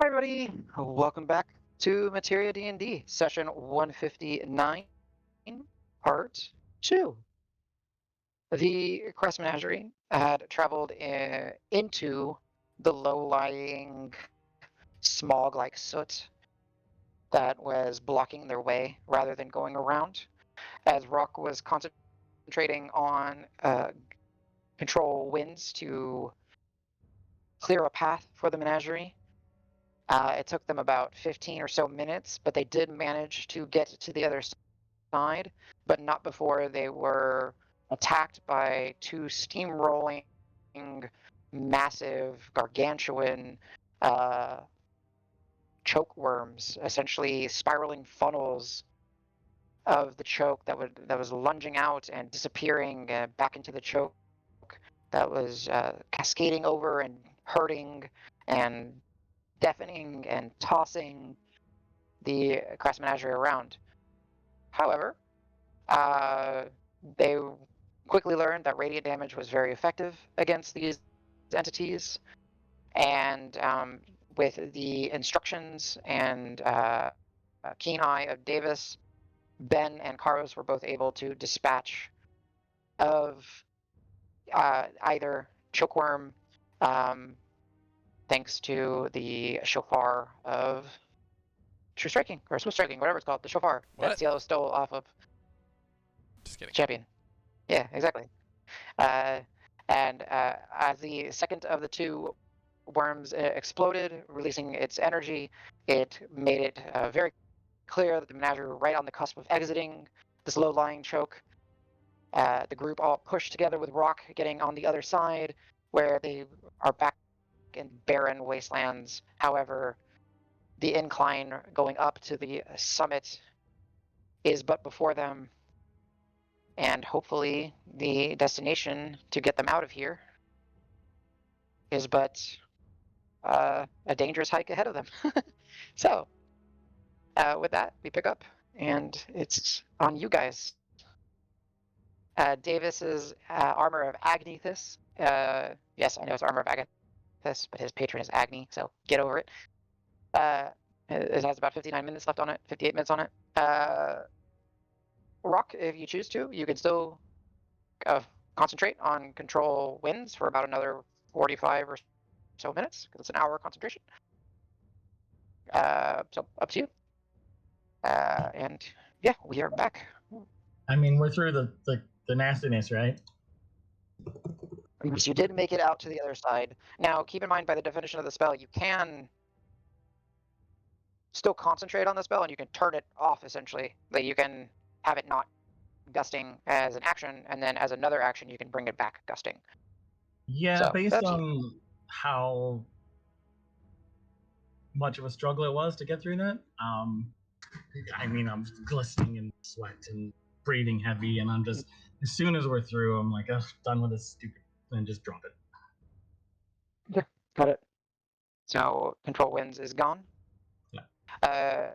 Hi everybody, welcome back to Materia D&D, session 159, part 2. The Crass Menagerie had traveled into the low-lying smog-like soot that was blocking their way rather than going around, as Rock was concentrating on control winds to clear a path for the menagerie. It took them about 15 or so minutes, but they did manage to get to the other side, but not before they were attacked by two steamrolling, massive, gargantuan choke worms, essentially spiraling funnels of the choke that was lunging out and disappearing back into the choke, that was cascading over and hurting and deafening and tossing the Crass Menagerie around. However, they quickly learned that radiant damage was very effective against these entities, and with the instructions and keen eye of Davis, Ben and Carlos were both able to dispatch of either chokeworm, thanks to the shofar of True Striking, or Smooth Striking, whatever it's called, the shofar that Cielo stole off of Just kidding. Champion. Yeah, exactly. And as the second of the two worms exploded, releasing its energy, it made it very clear that the menagerie were right on the cusp of exiting this low-lying choke. The group all pushed together with Rock getting on the other side, where they are back in barren wastelands. However, the incline going up to the summit is but before them, and hopefully the destination to get them out of here is but a dangerous hike ahead of them. So, with that, we pick up, and it's on you guys. Davis's armor of Agnethus. Yes, I know it's armor of Agnethus, but his patron is Agni, so get over it. It has about 59 minutes left on it, 58 minutes on it. Rock, if you choose to, you can still concentrate on control winds for about another 45 or so minutes, because it's an hour concentration. So up to you. And yeah, we are back. I mean, we're through the nastiness, right? Yes, you did make it out to the other side. Now, keep in mind, by the definition of the spell, you can still concentrate on the spell, and you can turn it off, essentially. Like, you can have it not gusting as an action, and then as another action, you can bring it back gusting. Yeah, So, based that's on how much of a struggle it was to get through that. I mean, I'm glistening in sweat and breathing heavy, and I'm just, as soon as we're through, I'm like, ugh, done with this stupid, and just drop it. Yeah, got it. So, control winds is gone. Yeah.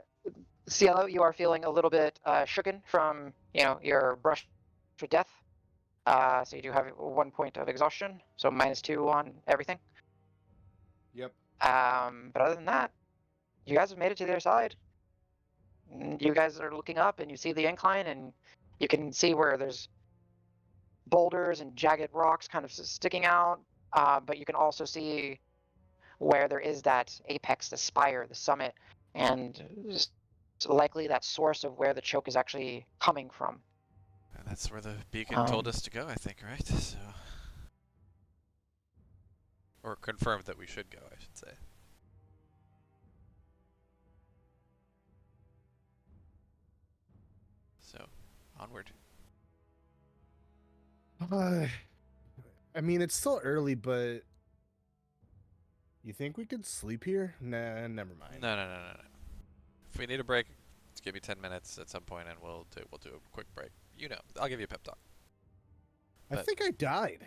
Cielo, you are feeling a little bit shooken from, your brush with death. So you do have 1 point of exhaustion, so -2 on everything. Yep. But other than that, you guys have made it to the other side. You guys are looking up, and you see the incline, and you can see where there's boulders and jagged rocks kind of sticking out. But you can also see where there is that apex, the spire, the summit, and it's likely that source of where the choke is actually coming from. And that's where the beacon told us to go, I think, right? So, or confirmed that we should go, I should say. So, onward. I mean, it's still early, but you think we could sleep here? Nah, never mind. No. If we need a break, just give me 10 minutes at some point, and we'll do a quick break. I'll give you a pep talk. I think I died.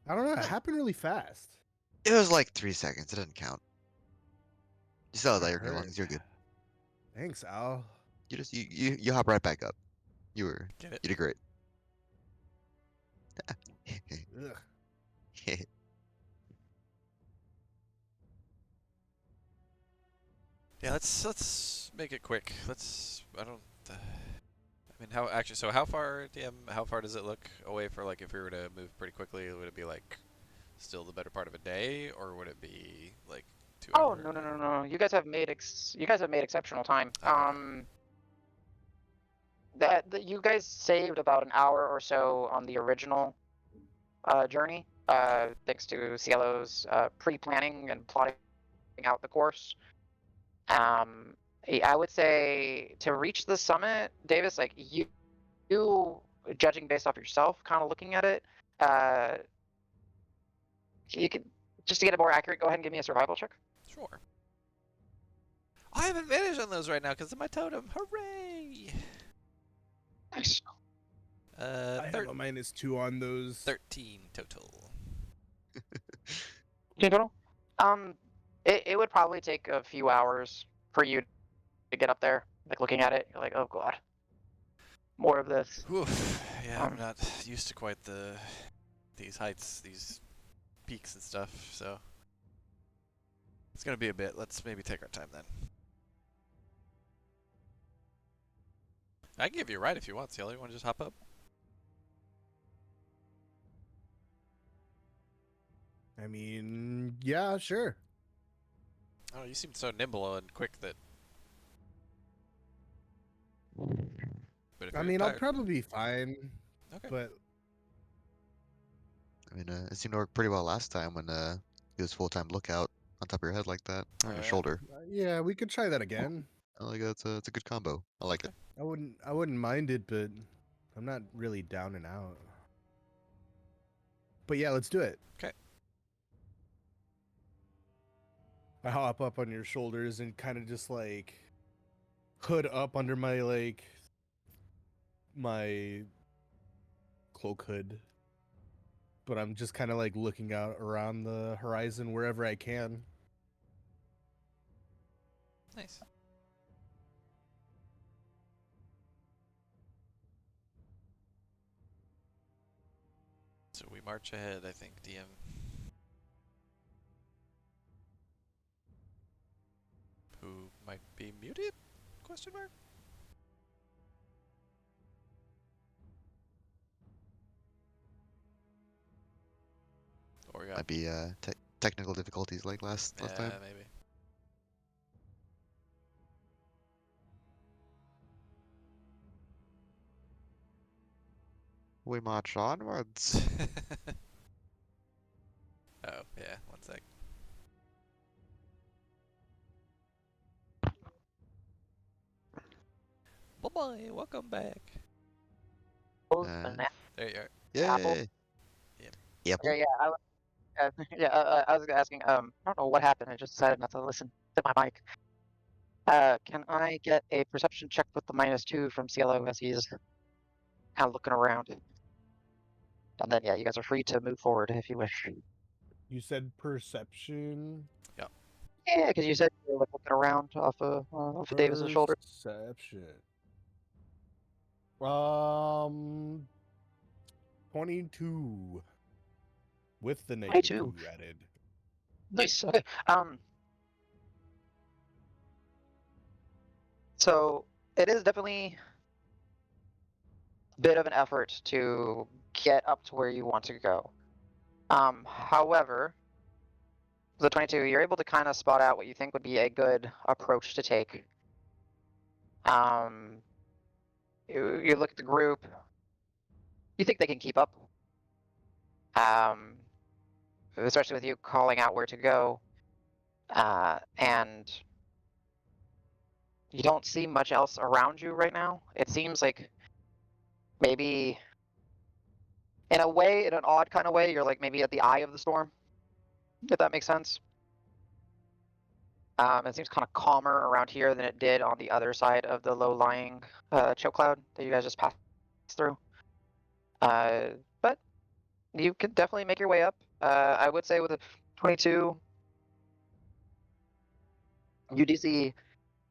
I don't know. It happened really fast. It was like 3 seconds. It doesn't count. You still have It your hurt. lungs. You're good. Thanks, Al. You just you hop right back up. You did great. Ugh. Yeah, let's make it quick. I don't. I mean, how actually? So how far, DM? How far does it look away for like if we were to move pretty quickly? Would it be like still the better part of a day, or would it be like 2 hours? Oh no! You guys have made exceptional time. Oh, okay. That you guys saved about an hour or so on the original journey, Sure. thanks to Cielo's pre-planning and plotting out the course. Um, I would say to reach the summit, Davis, like you judging based off yourself, kind of looking at it, uh, you could just to get it more accurate. Go ahead and give me a survival check. Sure. I have advantage on those right now because of my totem. Hooray! Nice. I have a -2 on those. 13 total. Okay, total. It would probably take a few hours for you to get up there. Like looking at it, you're like, oh god, more of this. Whew. Yeah, I'm Um, not used to quite these heights, these peaks and stuff, so it's gonna be a bit. Let's maybe take our time then. I can give you a ride if you want, Cielo. You want to just hop up? I mean, yeah, sure. Oh, you seem so nimble and quick that. But if I you're mean, I'll tired, probably be fine, okay. but I mean, it seemed to work pretty well last time when it was full-time lookout on top of your head like that, on Oh, your yeah? shoulder. yeah, we could try that again. I like it's a good combo. I like Okay. it. I wouldn't mind it, but I'm not really down and out. But yeah, let's do it. Okay. I hop up on your shoulders and kind of just like hood up under my cloak hood. But I'm just kind of like looking out around the horizon wherever I can. Nice. So we march ahead, I think, DM. Who might be muted? Question mark? Or we got Might be technical difficulties like last time. maybe. We march onwards. Oh, yeah, one sec. Bye-bye, welcome back. There you are. Apple. Yay! Apple. Okay, yeah, I was asking. I don't know what happened. I just decided not to listen to my mic. Can I get a perception check with the -2 from Cielo as he's kind of looking around? And then, yeah, you guys are free to move forward if you wish. You said perception. Yeah, because you said you were like looking around off of Davis's shoulder. Perception. 22 with the -2 22. added. Nice. Okay. So it is definitely a bit of an effort to get up to where you want to go. However, the 22, you're able to kind of spot out what you think would be a good approach to take. You look at the group. You think they can keep up. Especially with you calling out where to go. And you don't see much else around you right now. It seems like maybe in a way, in an odd kind of way, you're like maybe at the eye of the storm, if that makes sense. It seems kind of calmer around here than it did on the other side of the low-lying choke cloud that you guys just passed through. But you can definitely make your way up. I would say with a 22, you do see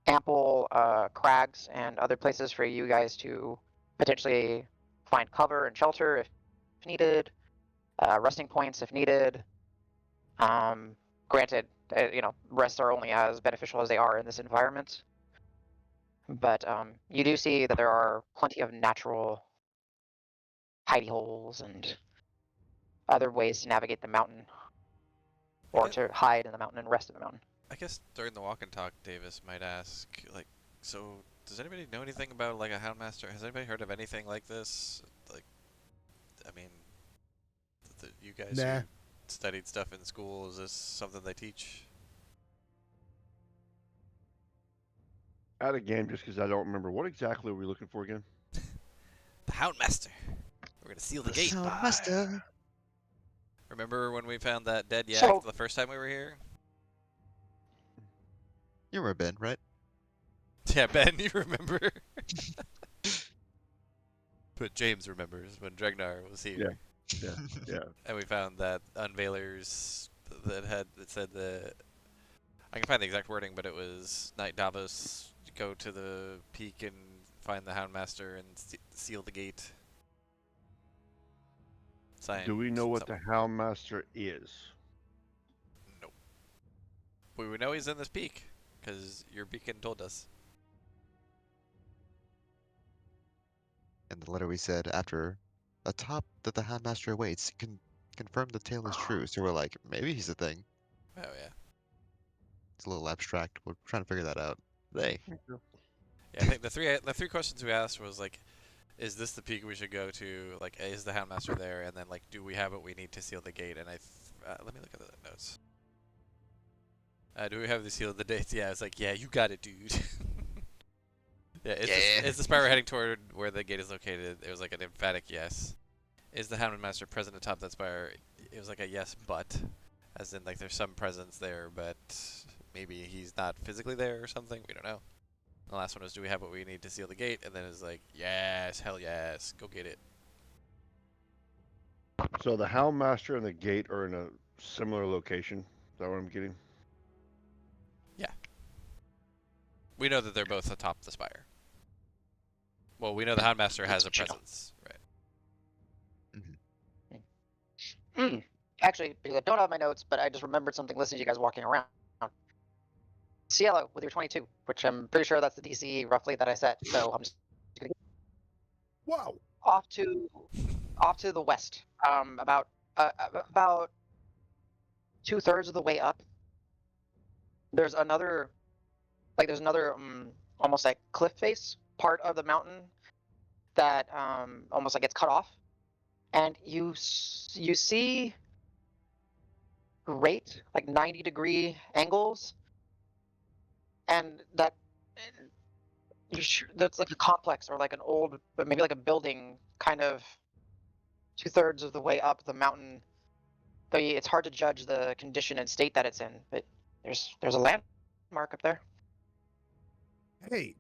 ample crags and other places for you guys to potentially find cover and shelter if needed, resting points if needed. Granted, rests are only as beneficial as they are in this environment. But you do see that there are plenty of natural hidey holes and other ways to navigate the mountain, or guess- to hide in the mountain and rest in the mountain. I guess during the walk and talk, Davis might ask, like, so does anybody know anything about like a Houndmaster? Has anybody heard of anything like this? Like, I mean, you guys Nah. who studied stuff in school, is this something they teach? Out of game just because I don't remember. What exactly are we looking for again? The Houndmaster. We're gonna seal the gate. Soundmaster. Remember when we found that dead yak So- the first time we were here? You remember Ben, right? Yeah, Ben, you remember? But James remembers when Dregnar was here. Yeah. And we found that unveilers that said the, I can find the exact wording, but it was Knight Davos, go to the peak and find the Houndmaster and seal the gate. Signed Do we know what the somewhere. Houndmaster is? Nope. But we know he's in this peak, because your beacon told us. In the letter we said after atop that the Houndmaster awaits, confirm the tale is true. So we're like, maybe he's a thing. Oh yeah. It's a little abstract. We're trying to figure that out today. Yeah, I think the three questions we asked was like, is this the peak we should go to? Like, is the Houndmaster there? And then like, do we have what we need to seal the gate? And let me look at the notes. Do we have the seal of the dates? Yeah, it's like, yeah, you got it, dude. Yeah, is the spire heading toward where the gate is located? It was like an emphatic yes. Is the Houndmaster present atop that spire? It was like a yes, but. As in, like, there's some presence there, but maybe he's not physically there or something. We don't know. The last one was, do we have what we need to seal the gate? And then it's like, yes, hell yes, go get it. So the Houndmaster and the gate are in a similar location. Is that what I'm getting? We know that they're both atop the spire. Well, we know the Houndmaster has a presence, right? Actually, because I don't have my notes, but I just remembered something listening to you guys walking around. Cielo with your 22, which I'm pretty sure that's the DC roughly that I set. So I'm just gonna Wow. off to the west. About 2/3 of the way up. There's another almost like cliff face part of the mountain that almost like gets cut off, and you see great like 90-degree angles, and that's like a complex or like an old, but maybe like a building kind of 2/3 of the way up the mountain. Though it's hard to judge the condition and state that it's in, but there's a landmark up there. Hey,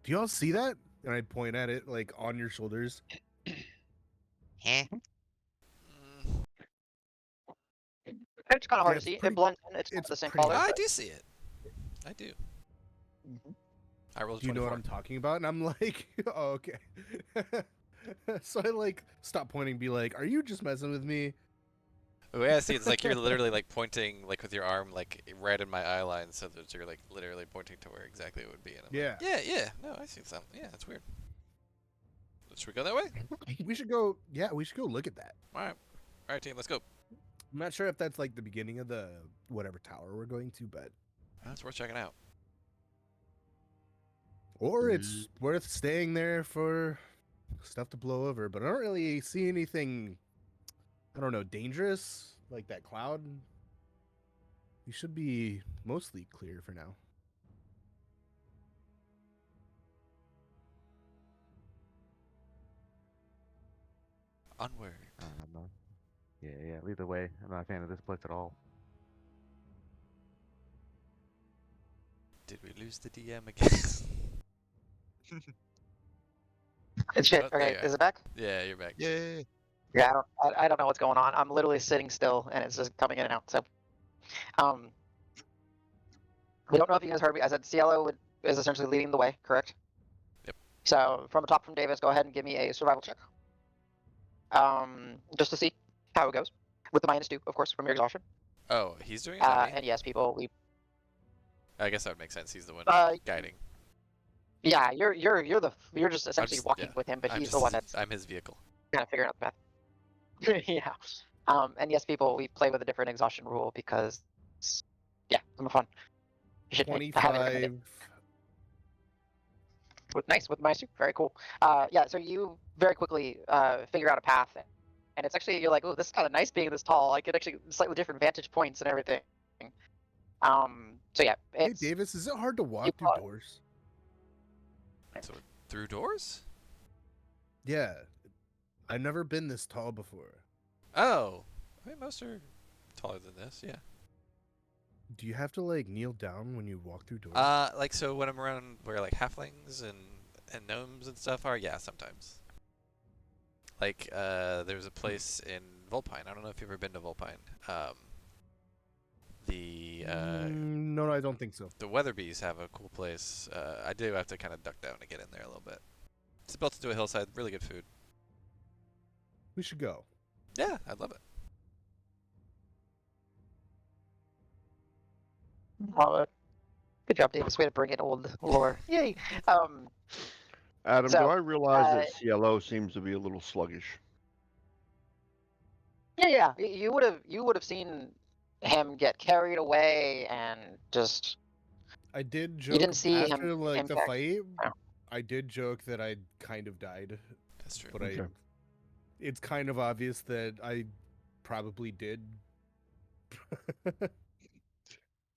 do y'all see that? And I point at it like on your shoulders. Huh? Mm, It's kind of hard Yeah, to see. it's pretty- It blends in. It's it's the same pretty color. bad. I but- do see it. I do. I rolled a Do you know 24. what I'm talking about? And I'm like, oh, okay. So I like stop pointing, be like, are you just messing with me? The way I see it, it's like you're literally like pointing like with your arm like right in my eye line, so that you're like literally pointing to where exactly it would be. And I'm Yeah. like, yeah. No, I see something. Yeah, that's weird. Should we go that way? We should go. Yeah, we should go look at that. All right, team, let's go. I'm not sure if that's like the beginning of the whatever tower we're going to, but That's worth checking out. or it's worth staying there for stuff to blow over. But I don't really see anything. I don't know, dangerous like that cloud. We should be mostly clear for now. Onward. I'm not. Yeah. Lead the way. I'm not a fan of this place at all. Did we lose the DM again? It's shit. Oh, there Okay, you are. is it back? Yeah, you're back. Yay! Yeah, I don't know what's going on. I'm literally sitting still, and it's just coming in and out. So, we don't know if you guys heard me. I said Cielo is essentially leading the way, correct? Yep. So from the top from Davis, go ahead and give me a survival check. Just to see how it goes with the -2, of course, from your exhaustion. Oh, he's doing it, not me? And yes, people, we I guess that would make sense. He's the one uh, guiding. yeah, you're just essentially just- walking yeah, with him, but I'm he's just the one that's I'm his vehicle. kind of figuring out the path. Yeah. And yes, people, we play with a different exhaustion rule because, yeah, it's more fun. You should highly recommend it. 25. Nice with my suit, very cool. Yeah, so you very quickly figure out a path, and it's actually you're like, oh, this is kind of nice being this tall. I could actually slightly different vantage points and everything. So yeah, Hey, it's Davis, is it hard to walk you through call it- doors? So through doors? Yeah. I've never been this tall before. Oh, I mean most are taller than this. Yeah. Do you have to like kneel down when you walk through doors? Like so when I'm around where like halflings and gnomes and stuff are, yeah, sometimes. Like there's a place in Volpine. I don't know if you've ever been to Volpine. No, I don't think so. The Weatherbees have a cool place. I do have to kind of duck down to get in there a little bit. It's built into a hillside. Really good food. We should go. Yeah, I'd love it. good job, Davis. Way to bring in old lore. Yay. Adam, So, do I realize that CLO seems to be a little sluggish? Yeah. You would have seen him get carried away and just. I did joke You didn't see after him like the impact- fight. Oh. I did joke that I kind of died, That's true. but Okay. it's kind of obvious that I probably did.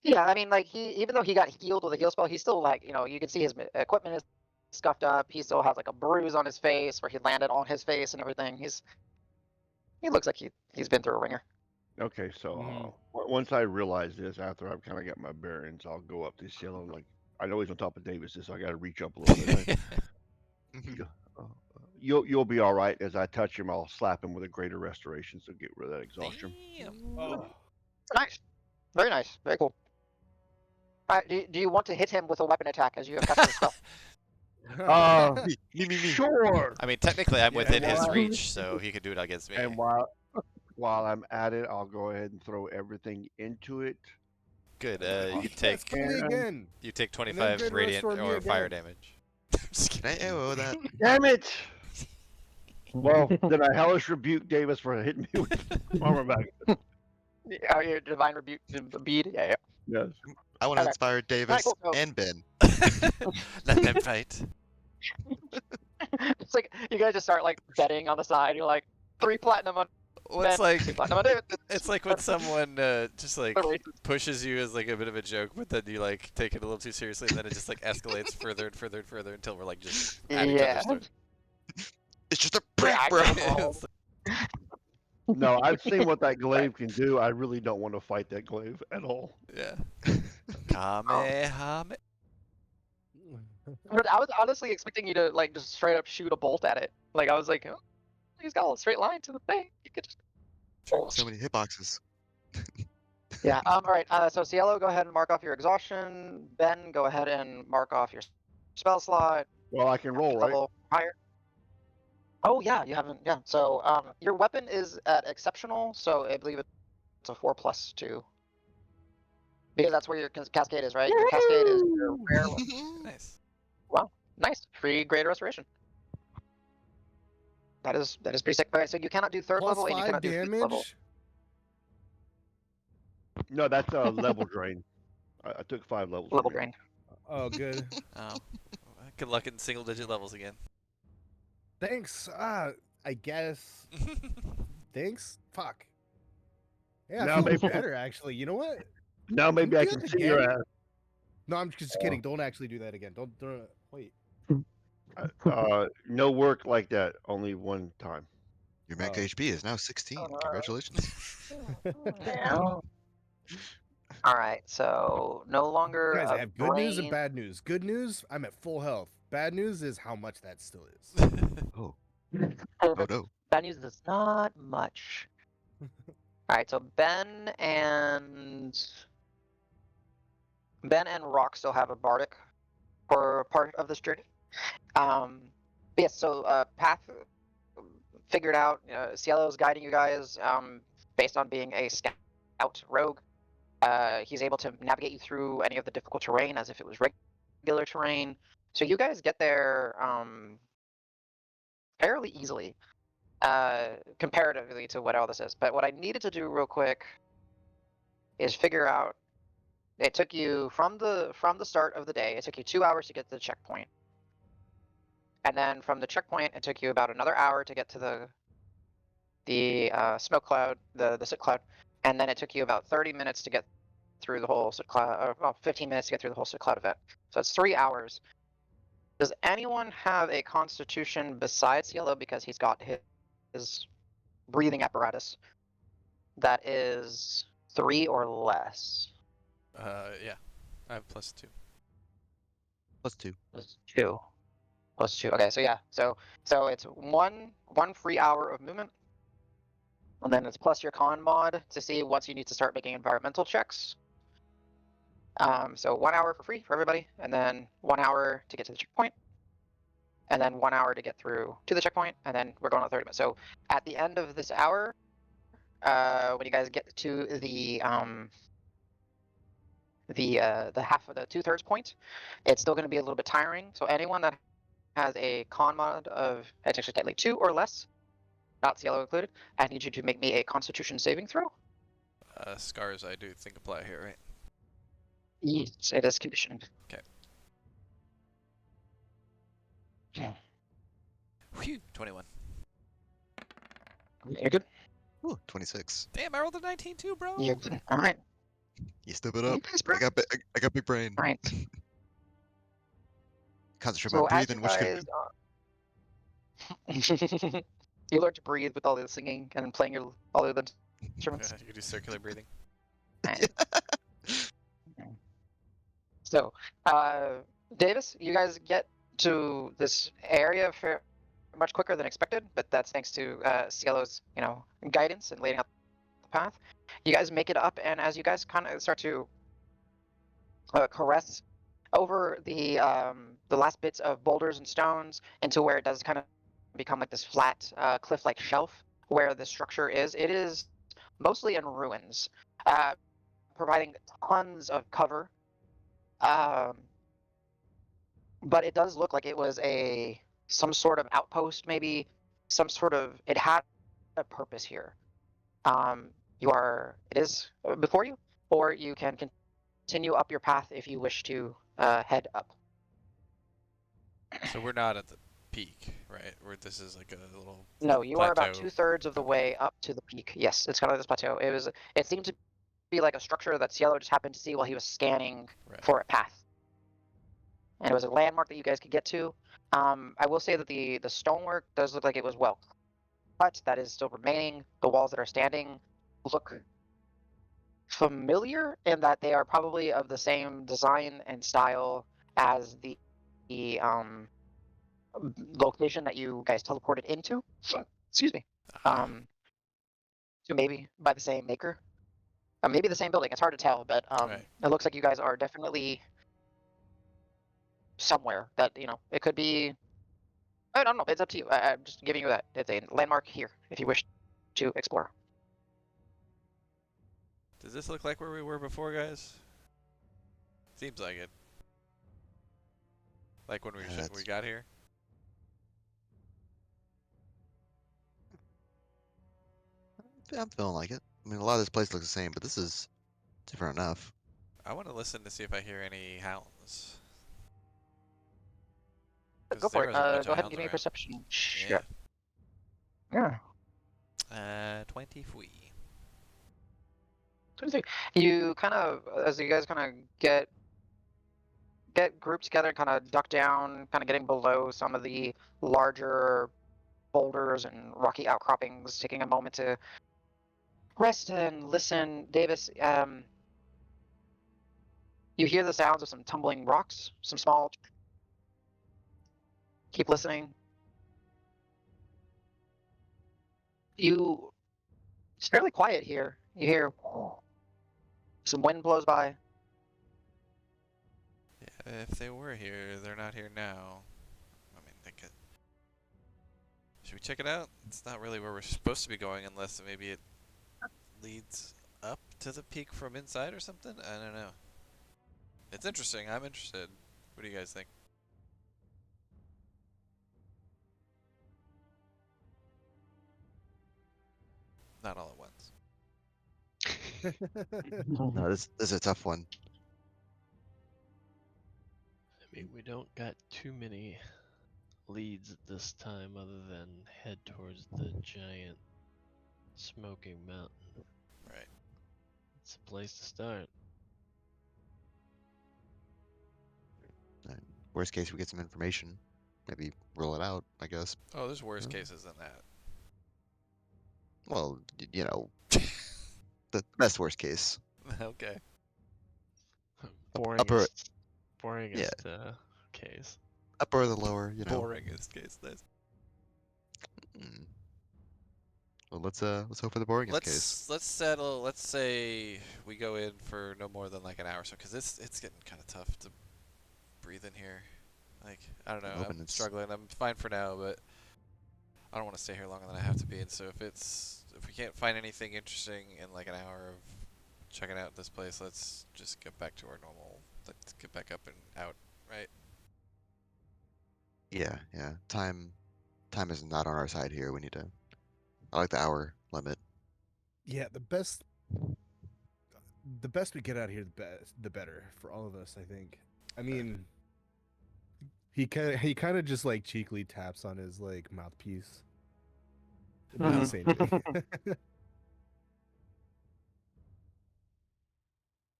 Yeah, I mean, like even though he got healed with a heal spell, he's still like, you can see his equipment is scuffed up. He still has like a bruise on his face where he landed on his face and everything. He looks like he's been through a ringer. Okay, so Mhm. once I realize this, after I've kind of got my bearings, I'll go up to CLO. Like I know he's on top of Davis, so I got to reach up a little bit. Uh, you'll be all right. As I touch him, I'll slap him with a greater restoration, so get rid of that exhaustion. Damn. Oh, Nice, very nice, very cool. All right, do you want to hit him with a weapon attack as you have casted a spell? Me. Sure. I mean, technically, I'm Yeah, within his why- reach, so he could do it against me. And while I'm at it, I'll go ahead and throw everything into it. Good. Yeah, You take kill me again. you take then 25 greater radiant restore me or fire again. damage. Just kidding. Can I AOO that? Damn it! Well, then I hellish rebuke Davis for hitting me with armor back. Oh, your divine rebuke bead. Yeah. Yes. I want to Okay. inspire Davis cool, so- and Ben. Let them fight. It's like you guys just start like betting on the side. You're like 3 platinum on Well, it's Ben, like 2 platinum on David. it's like when someone just like Totally. pushes you as like a bit of a joke, but then you like take it a little too seriously, and then it just like escalates further and further and further until we're like just at each Yeah. Oh. other's throats. It's just a prank, Yeah, bro. I know. It's No, I've seen what that glaive can do. I really don't want to fight that glaive at all. yeah. Kamehameha. But I was honestly expecting you to like just straight up shoot a bolt at it. Like I was like, oh, he's got a straight line to the thing. You could just. So many hitboxes. Yeah. All right. So Cielo, go ahead and mark off your exhaustion. Ben, go ahead and mark off your spell slot. Well, I can roll, right? Level higher. Oh yeah, you haven't. Yeah. So your weapon is at exceptional. So I believe it's a 4+2. Because that's where your cascade is, right? Your cascade is your rare. Nice. Nice. Free greater restoration. That is pretty sick. Okay, so you cannot do third Plus level and you 5 cannot do fifth level. damage. No, that's a level drain. I took 5 levels. Level already. drain. Oh, good. Oh. Good luck in single digit levels again. Thanks. I guess. Thanks. Fuck. Yeah, Now I feel maybe- better actually. You know what? Now maybe you I do can that see your again? ass. No, I'm just kidding. Don't actually do that again. Don't wait. No work like that. Only one time. Your Mac Oh. HP is now 16. Congratulations. All right, so no longer. Guys, a I have good news and brain- bad news. Good news, I'm at full health. Bad news is how much that still is. Oh. Oh no. Bad news is not much. All right, so Ben and Rock still have a bardic for part of this journey. Yes, so path figured out. Cielo's guiding you guys based on being a scout scout rogue. He's able to navigate you through any of the difficult terrain as if it was regular terrain. So you guys get there fairly easily, comparatively to what all this is. But what I needed to do real quick is figure out. It took you from the start of the day. It took you 2 hours to get to the checkpoint, and then from the checkpoint, it took you about another hour to get to the smoke cloud, the soot cloud, and then it took you about 30 minutes to get through the whole soot cloud, or well, 15 minutes to get through the whole soot cloud event. So it's 3 hours. Does anyone have a constitution besides Yellow, because he's got his breathing apparatus, that is 3 or less? Yeah. I have +2. +2. +2. +2. Okay, so yeah, so it's one free hour of movement, and then it's plus your con mod to see once you need to start making environmental checks. So 1 hour for free for everybody, and then 1 hour to get to the checkpoint, and then 1 hour to get through to the checkpoint, and then we're going on 30 minutes. So at the end of this hour, when you guys get to the half of the 2/3 point, it's still going to be a little bit tiring. So anyone that has a con mod of, it's actually technically 2 or less, not Cielo included, I need you to make me a Constitution saving throw. Scars, I do think apply here, right? Yes, it is conditioned. Okay. Yeah. Whew, 21. You're good. Ooh, 26. Damn, I rolled a 19 too, bro. You're good. All right. You step it You up. guys, bro. I got big brain. All right. Concentrate So my as breathing, you which can guys, you learn to breathe with all the singing and playing all of the instruments. You can do circular breathing. Right. So, Davis, you guys get to this area for much quicker than expected, but that's thanks to Cielo's, guidance and laying out the path. You guys make it up, and as you guys kind of start to caress over the last bits of boulders and stones into where it does kind of become like this flat cliff-like shelf where the structure is, it is mostly in ruins, providing tons of cover. But it does look like it was some sort of outpost, maybe some sort of, it had a purpose here. It is before you, or you can continue up your path if you wish to head up. So we're not at the peak, right? This is like a little No, you are about plateau. 2/3 of the Okay. way up to the peak. Yes, it's kind of this plateau. It seemed to be like a structure that Cielo just happened to see while he was scanning Right. for a path. And it was a landmark that you guys could get to. I will say that the stonework does look like it was well cut. That is still remaining. The walls that are standing look familiar in that they are probably of the same design and style as the location that you guys teleported into. Excuse me. So maybe by the same maker. Maybe the same building. It's hard to tell, but Right. it looks like you guys are definitely somewhere that, it could be. I don't know. It's up to you. I'm just giving you that. It's a landmark here if you wish to explore. Does this look like where we were before, guys? Seems like it. Like when we got here. I'm feeling like it. I mean, a lot of this place looks the same, but this is different enough. I want to listen to see if I hear any hounds. Go for it. There was a bunch Go of ahead and give me a hounds perception. around. Yeah. Yeah. 23. 23. You kind of, as you guys kind of get grouped together, kind of duck down, kind of getting below some of the larger boulders and rocky outcroppings, taking a moment to rest and listen. Davis, you hear the sounds of some tumbling rocks, some small. Keep listening. It's fairly quiet here. You hear some wind blows by. Yeah, if they were here, they're not here now. I mean, they could. Should we check it out? It's not really where we're supposed to be going, unless maybe it leads up to the peak from inside or something? I don't know. It's interesting. I'm interested. What do you guys think? Not all at once. No, this is a tough one. I mean, we don't got too many leads at this time other than head towards the giant smoking mountain. Right. It's a place to start. Worst case, we get some information. Maybe roll it out, I guess. Oh, there's worse Yeah. cases than that. Well, you know, the best worst case. Okay. Upper, Boringest case. upper or the lower, you know. Boringest case. Nice. Mm. Well, let's hope for the boringest case. Let's settle. Let's say we go in for no more than like an hour or so, because it's getting kind of tough to breathe in here. Like, I don't know. Open I'm it's- struggling. I'm fine for now, but I don't want to stay here longer than I have to be. And so if we can't find anything interesting in like an hour of checking out this place, let's just get back to our normal. Let's get back up and out, right? Yeah. Time is not on our side here. We need to. I like the hour limit. Yeah, the best we get out here, the better for all of us. I think. I mean, he kind of just like cheekily taps on his like mouthpiece. It does the same thing.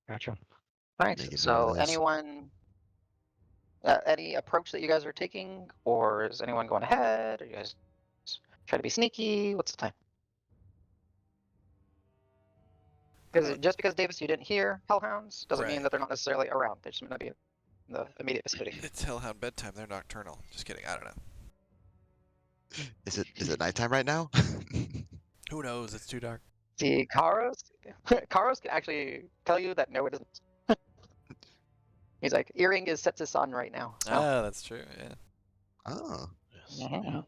Gotcha. All right. Make it So, really nice. anyone, any approach that you guys are taking, or is anyone going ahead? Are you guys try to be sneaky? What's the plan? Because just because Davis, you didn't hear hellhounds, doesn't mean Right. that they're not necessarily around. They just may not be in the immediate vicinity. It's hellhound bedtime. They're nocturnal. Just kidding. I don't know. Is it nighttime right now? Who knows? It's too dark. See, Karos can actually tell you that no, it isn't. He's like, earring is set to sun right now. So. Ah, that's true. Yeah. Oh, Yes. Mhm.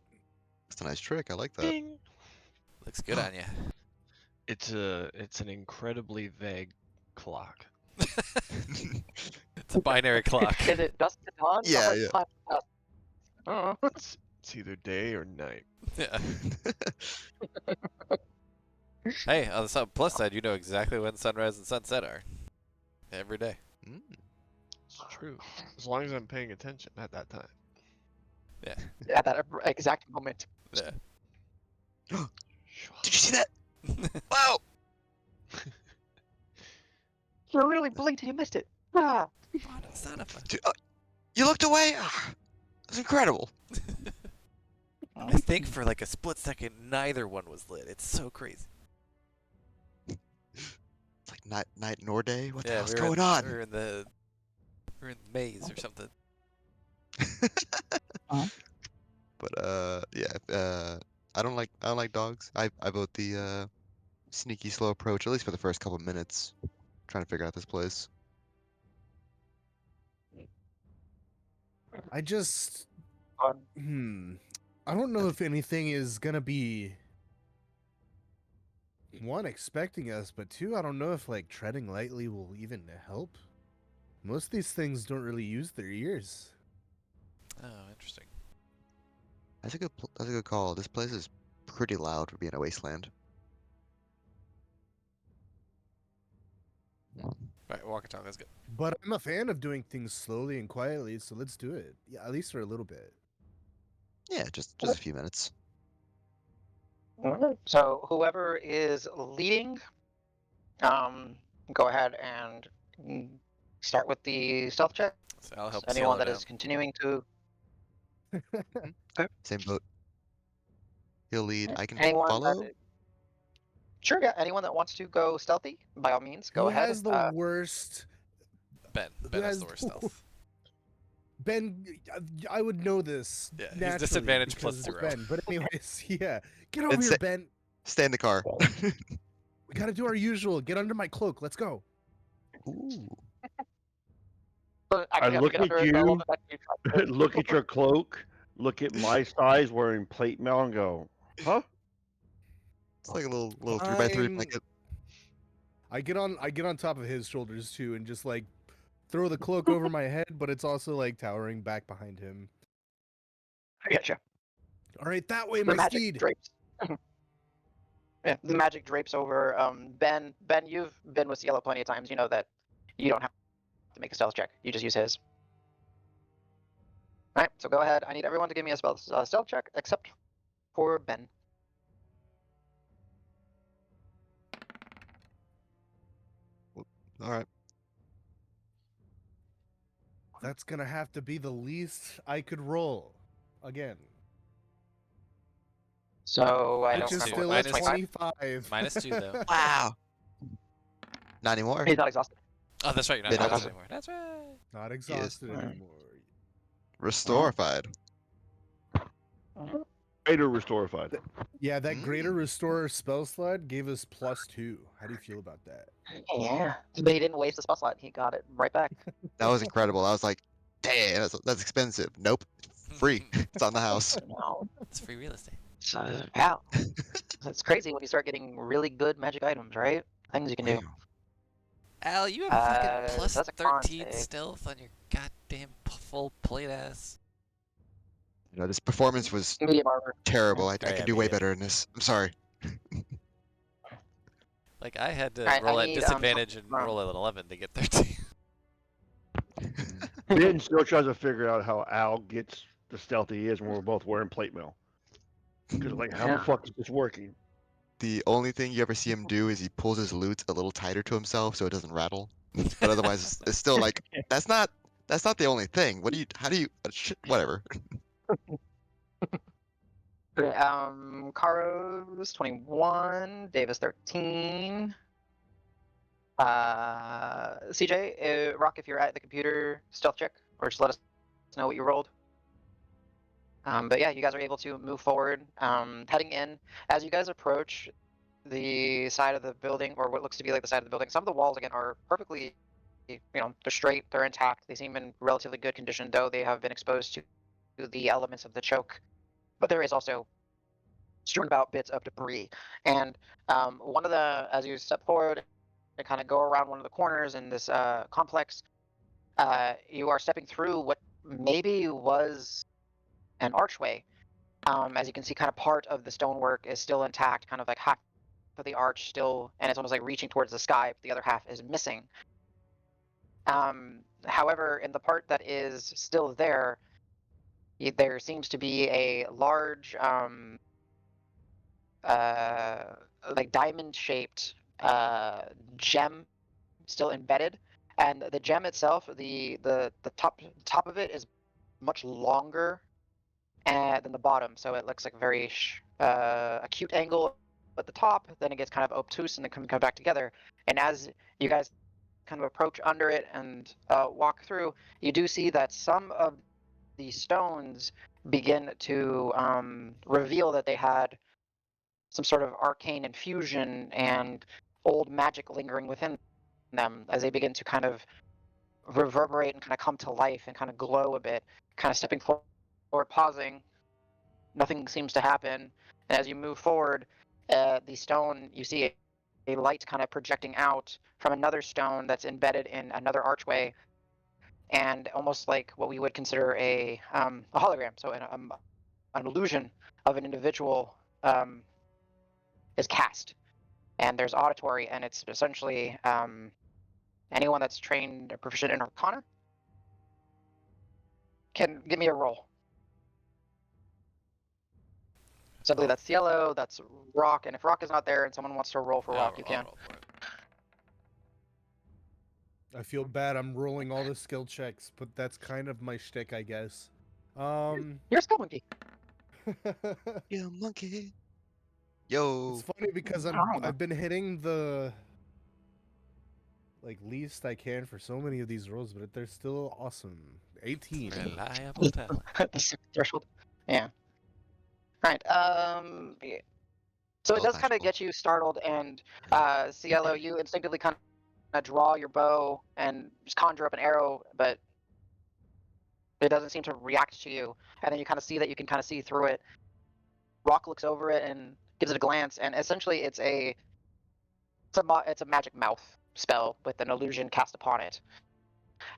that's a nice trick. I like that. Ding! Looks good on you. It's an incredibly vague clock. It's a binary clock. Is it dusk to dawn? Yeah, Or yeah. time to dusk? Oh. It's either day or night. Yeah. Hey, on the plus side, you know exactly when sunrise and sunset are. Every day. Mm. It's true. As long as I'm paying attention at that time. Yeah. At that exact moment. Yeah. Did you see that? Wow! You really blinked and you missed it. Ah. Son of a... Dude, you looked away. Ah, that's incredible. I think for like a split second, neither one was lit. It's so crazy. It's like night nor day. What the Yeah, hell's we were going in, on? We were in the maze or something. But yeah, I don't like dogs. I vote the sneaky slow approach, at least for the first couple minutes, trying to figure out this place. I just Fun. I don't know if anything is gonna be one expecting us, but two, I don't know if like treading lightly will even help. Most of these things don't really use their ears. Oh, interesting. That's a good call. This place is pretty loud for being a wasteland. Right, walk and talk. That's good. But I'm a fan of doing things slowly and quietly, so let's do it. Yeah, at least for a little bit. Yeah, just a few minutes. Alright, so whoever is leading, go ahead and start with the stealth check. So I'll help Anyone slow that down. is continuing to Same boat. He'll lead. I can anyone follow. that, sure, yeah, anyone that wants to go stealthy, by all means, go Who ahead. has the worst? Ben Who has has the worst stealth. Ben, I would know this. Yeah, he's naturally disadvantage because plus it's 0. Ben. But anyways, yeah, get over And here, say- Ben. Stay in the car. We gotta do our usual. Get under my cloak. Let's go. Ooh. But I actually, look get under at it, but I you. love that you tried to- Look at your cloak. Look at my size wearing plate mail and go, huh? It's like a little 3x3 Fine. blanket. I get on top of his shoulders too, and just like throw the cloak over my head, but it's also like towering back behind him. I getcha. All right, that way, The my magic steed. drapes. Yeah, the magic drapes over Ben. Ben, you've been with Cielo plenty of times. You know that you don't have to make a stealth check. You just use his. All right, so go ahead. I need everyone to give me a stealth check except for Ben. All right. That's gonna have to be the least I could roll again. So I Minus don't Which is remember two. what still that a Minus- 25. -2 though. Wow. Not anymore. He's not exhausted. Oh, that's right. You're not Been exhausted exhausted. anymore. That's right. Not exhausted Alright. anymore. Restorified. Greater restorified. Yeah, that greater Mm. restore spell slot gave us +2. How do you feel about that? Yeah, but he didn't waste the spell slot. He got it right back. That was incredible. I was like, damn, that's expensive. Nope. Free. It's on the house. No, It's free real estate. so wow, it's crazy when you start getting really good magic items, right? Things you can do. Wow. Al, you have fucking So plus that's a con 13 save. stealth on your goddamn full plate ass. You know, this performance was Medium armor. terrible. I Oh, yeah, could do way medium. better in this. I'm sorry. Like, I had to Alright, I roll at need, disadvantage and from- roll at an 11 to get 13. Ben still tries to figure out how Al gets the stealth he is when we're both wearing plate mail. Because like, how the Yeah. fuck is this working? The only thing you ever see him do is he pulls his loot a little tighter to himself so it doesn't rattle. But otherwise, it's still like that's not the only thing. How do you whatever. Caro's 21, Davis 13. CJ, Rock, if you're at the computer, stealth check, or just let us know what you rolled. But yeah, you guys are able to move forward, heading in. As you guys approach the side of the building, or what looks to be like the side of the building, some of the walls again are perfectly, they're straight, they're intact, they seem in relatively good condition, though they have been exposed to the elements of the choke. But there is also strewn about bits of debris. And one of the, as you step forward and kind of go around one of the corners in this complex, you are stepping through what maybe was an archway. As you can see, kind of part of the stonework is still intact, kind of like half of the arch still, and it's almost like reaching towards the sky, but the other half is missing. However, in the part that is still there, there seems to be a large, like diamond-shaped gem still embedded, and the gem itself, the top of it is much longer than the bottom, so it looks like a very acute angle at the top. Then it gets kind of obtuse, and then come back together. And as you guys kind of approach under it and walk through, you do see that some of the stones begin to reveal that they had some sort of arcane infusion and old magic lingering within them, as they begin to kind of reverberate and kind of come to life and kind of glow a bit. Kind of stepping forward, pausing, nothing seems to happen. And as you move forward, the stone, you see a light kind of projecting out from another stone that's embedded in another archway, and almost like what we would consider a hologram. So an illusion of an individual is cast, and there's auditory, and it's essentially anyone that's trained or proficient in Arcana can give me a roll. So I believe that's Cielo, that's Rock, and if Rock is not there and someone wants to roll for Yeah, Rock, you I'll can. roll for it. I feel bad. I'm rolling all the skill checks, but that's kind of my shtick, I guess. You're a skill monkey. Yo, monkey. Yo. It's funny because I've been hitting the like least I can for so many of these rolls, but they're still awesome. 18. Reliable talent. The threshold. Yeah. Right. Yeah. So it Well, does kind of magical. get you startled, and Cielo, you instinctively kind of draw your bow and just conjure up an arrow, but it doesn't seem to react to you. And then you kind of see that you can kind of see through it. Rock looks over it and gives it a glance, and essentially it's it's a magic mouth spell with an illusion cast upon it.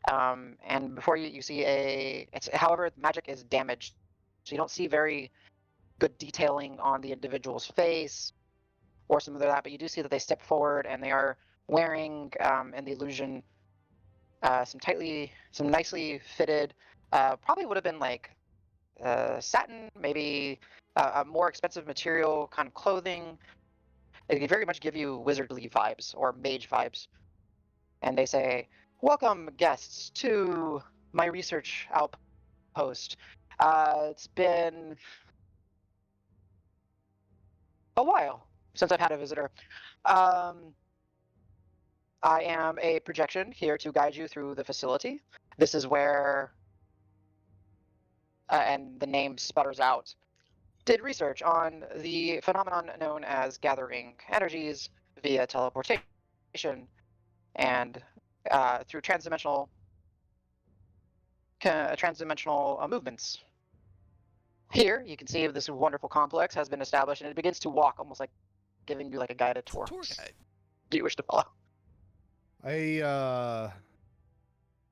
And before you see however, magic is damaged, so you don't see very good detailing on the individual's face or something like that, but you do see that they step forward and they are wearing, in the illusion, some nicely fitted, probably would have been like satin, maybe a more expensive material kind of clothing. It could very much give you wizardly vibes or mage vibes. And they say, "Welcome, guests, to my research outpost. It's been a while since I've had a visitor. Um, I am a projection here to guide you through the facility. This is where," and the name sputters out, "did research on the phenomenon known as gathering energies via teleportation and through transdimensional movements. Here, you can see this wonderful complex has been established, and it begins to walk, almost like giving you like a guided It's a tour. tour guide. Do you wish to follow?"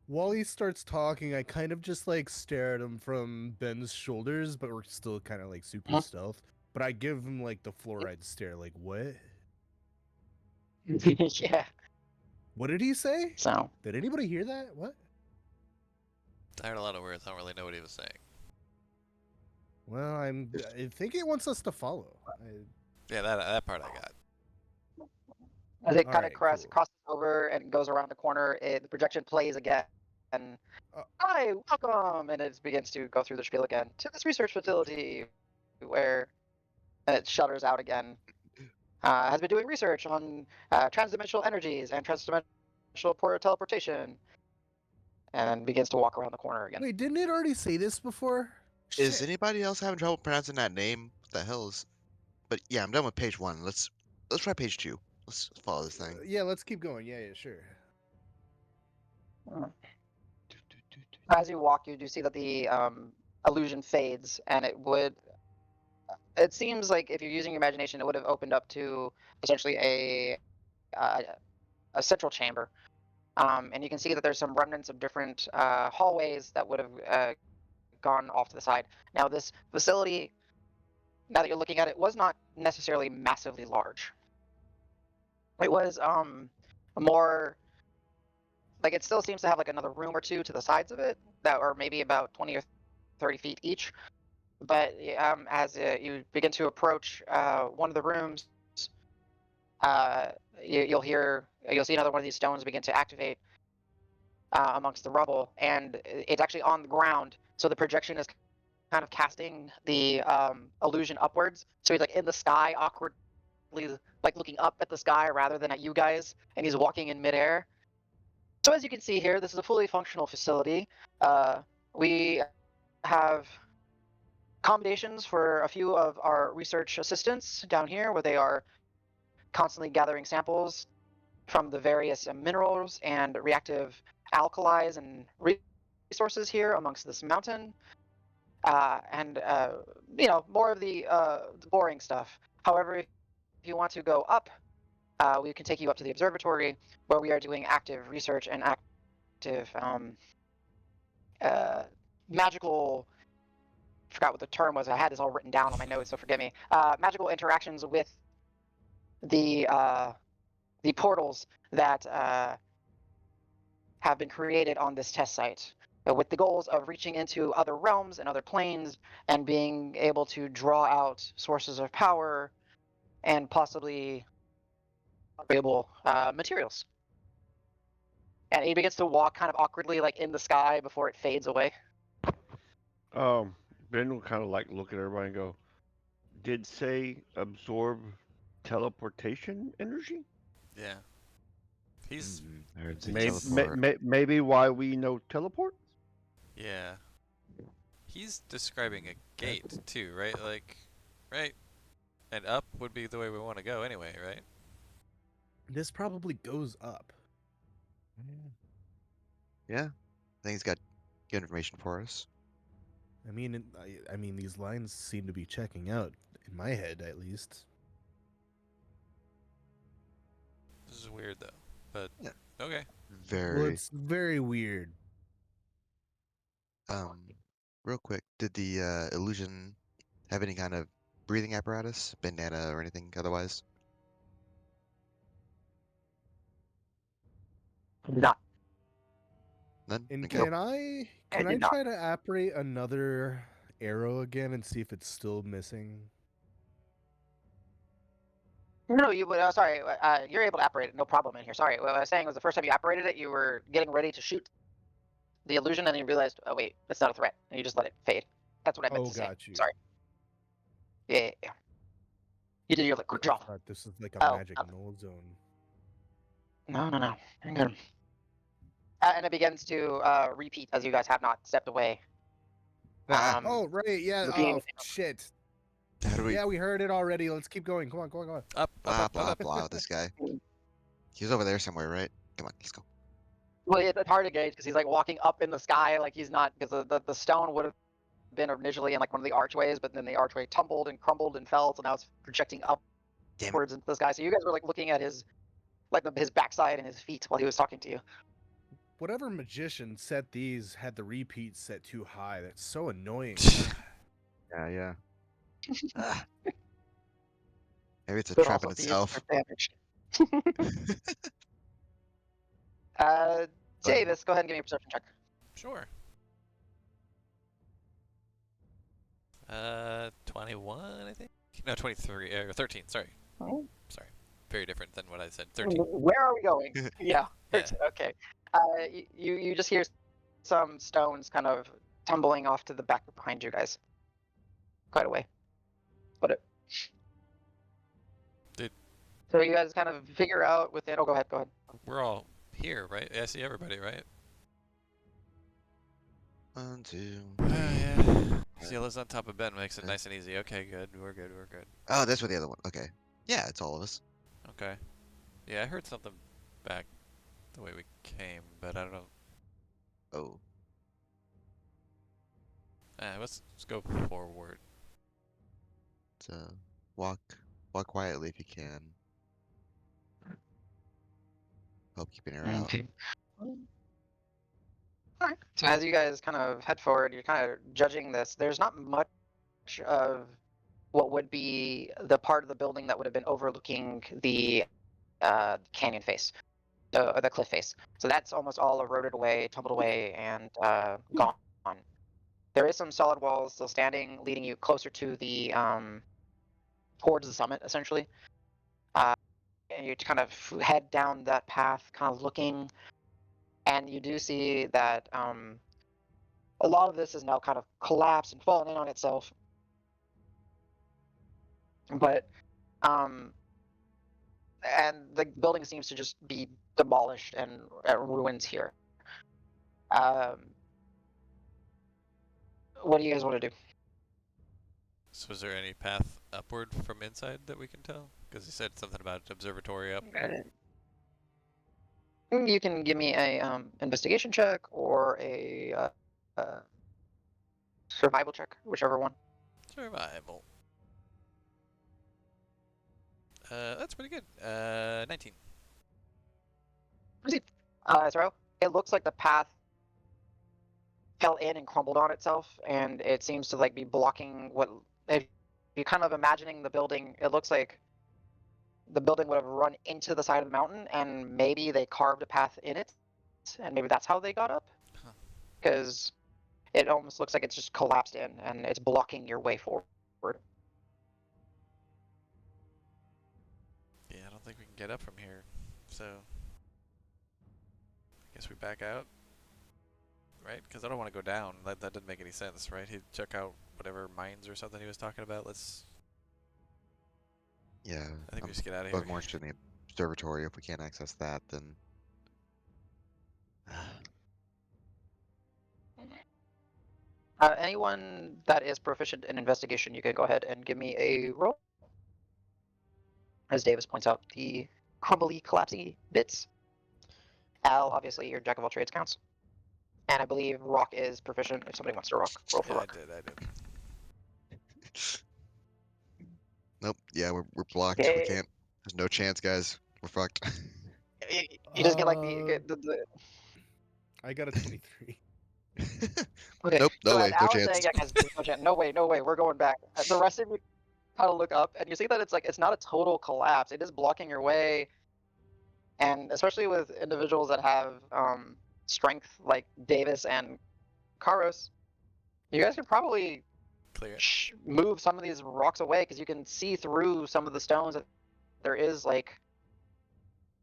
While he starts talking, I kind of just like stare at him from Ben's shoulders, but we're still kind of like super Huh? stealth. But I give him like the fluoride stare, like, what? Yeah. What did he say? So Did anybody hear that? What? I heard a lot of words. I don't really know what he was saying. Well, I think he wants us to follow. Yeah, that part I got. as it All kind of right, crosses cool. over and goes around the corner, the projection plays again. And Uh, hi, welcome, and it begins to go through the spiel again to this research facility, where and it shutters out again. Has been doing research on transdimensional energies and transdimensional teleportation, and begins to walk around the corner again. Wait, didn't it already say this before? Is Shit. anybody else having trouble pronouncing that name? What the hell is? But yeah, I'm done with page 1. Let's try page 2. Let's follow this thing. Yeah, let's keep going. Yeah, sure. As you walk, you do see that the illusion fades, and it seems like if you're using your imagination, it would have opened up to essentially uh, a central chamber. And you can see that there's some remnants of different hallways that would have gone off to the side. Now, this facility, now that you're looking at it, was not necessarily massively large. It was more like, it still seems to have like another room or two to the sides of it that are maybe about 20 or 30 feet each. But as you begin to approach one of the rooms, you'll see another one of these stones begin to activate amongst the rubble, and it's actually on the ground. So the projection is kind of casting the illusion upwards. So he's like in the sky, awkwardly, like looking up at the sky rather than at you guys, and he's walking in midair. So as you can see here, this is a fully functional facility. We have accommodations for a few of our research assistants down here, where they are constantly gathering samples from the various minerals and reactive alkalis and resources here amongst this mountain, and more of the boring stuff. However, if you want to go up, we can take you up to the observatory, where we are doing active research and active magical. Forgot what the term was. I had this all written down on my notes, so forgive me. Magical interactions with the portals that have been created on this test site, with the goals of reaching into other realms and other planes and being able to draw out sources of power and possibly valuable materials. And he begins to walk kind of awkwardly, like in the sky, before it fades away. Ben will kind of like look at everybody and go, "Did say absorb teleportation energy? Yeah. He's I heard say Maybe- teleport. Maybe why we know teleport? yeah. He's describing a gate too, right? Like, right? And up would be the way we want to go anyway, right? This probably goes up. Yeah, I think he's got good information for us. I mean, I mean, these lines seem to be checking out in my head, at least. This is weird though, but Yeah. okay. Well, Very. it's very weird. Real quick, did the illusion have any kind of breathing apparatus, bandana, or anything otherwise? Not. None. And Okay. can I I did not. try to apparate another arrow again and see if it's still missing? No, you would. Sorry, you're able to operate it, no problem in here. Sorry, what I was saying was the first time you operated it, you were getting ready to shoot the illusion, and then you realized, oh wait, that's not a threat, and you just let it fade. That's what I meant Oh, to say. got you. Sorry. Yeah. You did your quick draw. I thought this was like a Oh, magic nothing. null zone. No. You're good. And it begins to repeat as you guys have not stepped away. Ah, Oh, right. Yeah. repeating Oh, the same- shit. how do we Yeah, we heard it already. Let's keep going. Come on. Up, blah up, blah up. blah with this guy? He's over there somewhere, right? Come on, let's go. Well, it's hard to gauge because he's like walking up in the sky, like he's not, because the stone would have been initially in like one of the archways, but then the archway tumbled and crumbled and fell, so now it's projecting Damn it. upwards into the sky. So you guys were like looking at his, like his backside and his feet while he was talking to you. Whatever magician set these had the repeat set too high. That's so annoying. Yeah. Ah. Maybe it's a But trap in also be itself. damaged. But- Davis, go ahead and give me a perception check. Sure. 21, I think. No, 23 or 13. Sorry. Oh. Sorry. Very different than what I said. 13. Where are we going? Yeah. Yeah. Okay. You just hear some stones kind of tumbling off to the back behind you guys. Quite a way. But Dude. so you guys kind of figure out within. Oh, go ahead. We're all here, right? I see everybody, right? 1, 2. Yeah. Ceila's on top of Ben makes it nice and easy. Okay, good. We're good. Oh, that's where the other one. Okay. Yeah, it's all of us. Okay. Yeah, I heard something back the way we came, but I don't know. Oh. Let's go forward. So walk quietly if you can. Hope keep an ear out. Okay. Alright. So as you guys kind of head forward, you're kind of judging this. There's not much of what would be the part of the building that would have been overlooking the canyon face, the cliff face. So that's almost all eroded away, tumbled away, and gone. There is some solid walls still standing, leading you closer to the towards the summit, essentially. And you kind of head down that path, kind of looking, and you do see that a lot of this is now kind of collapsed and fallen in on itself. But and the building seems to just be demolished and ruins here. What do you guys want to do? So is there any path upward from inside that we can tell? Because he said something about observatory up. You can give me a investigation check or a survival check, whichever one. Survival. That's pretty good. 19. Throw. It looks like the path fell in and crumbled on itself, and it seems to like be blocking what. If you're kind of imagining the building, it looks like the building would have run into the side of the mountain, and maybe they carved a path in it, and maybe that's how they got up. Huh. Because it almost looks like it's just collapsed in, and it's blocking your way forward. Yeah, I don't think we can get up from here. So I guess we back out. Right? Because I don't want to go down. That didn't make any sense, right? He'd check out whatever mines or something he was talking about. Yeah. I think we just get out of Both here. more interested in the observatory. If we can't access that, then. Anyone that is proficient in investigation, you can go ahead and give me a roll. As Davis points out, the crumbly, collapsy bits. Al, obviously, your jack of all trades counts. And I believe Rock is proficient. If somebody wants to roll for Yeah, Rock. I did. Nope. Yeah, we're blocked. Okay. We can't. There's no chance, guys. We're fucked. You just get like the I got a 23. Okay, Nope, no so way, as no Al is saying, chance. yeah, guys, there's no chance. No way, no way. We're going back. The rest of you kind of look up, and you see that it's like it's not a total collapse. It is blocking your way, and especially with individuals that have strength like Davis and Karos, you guys could probably Clear it. move some of these rocks away because you can see through some of the stones. That there's like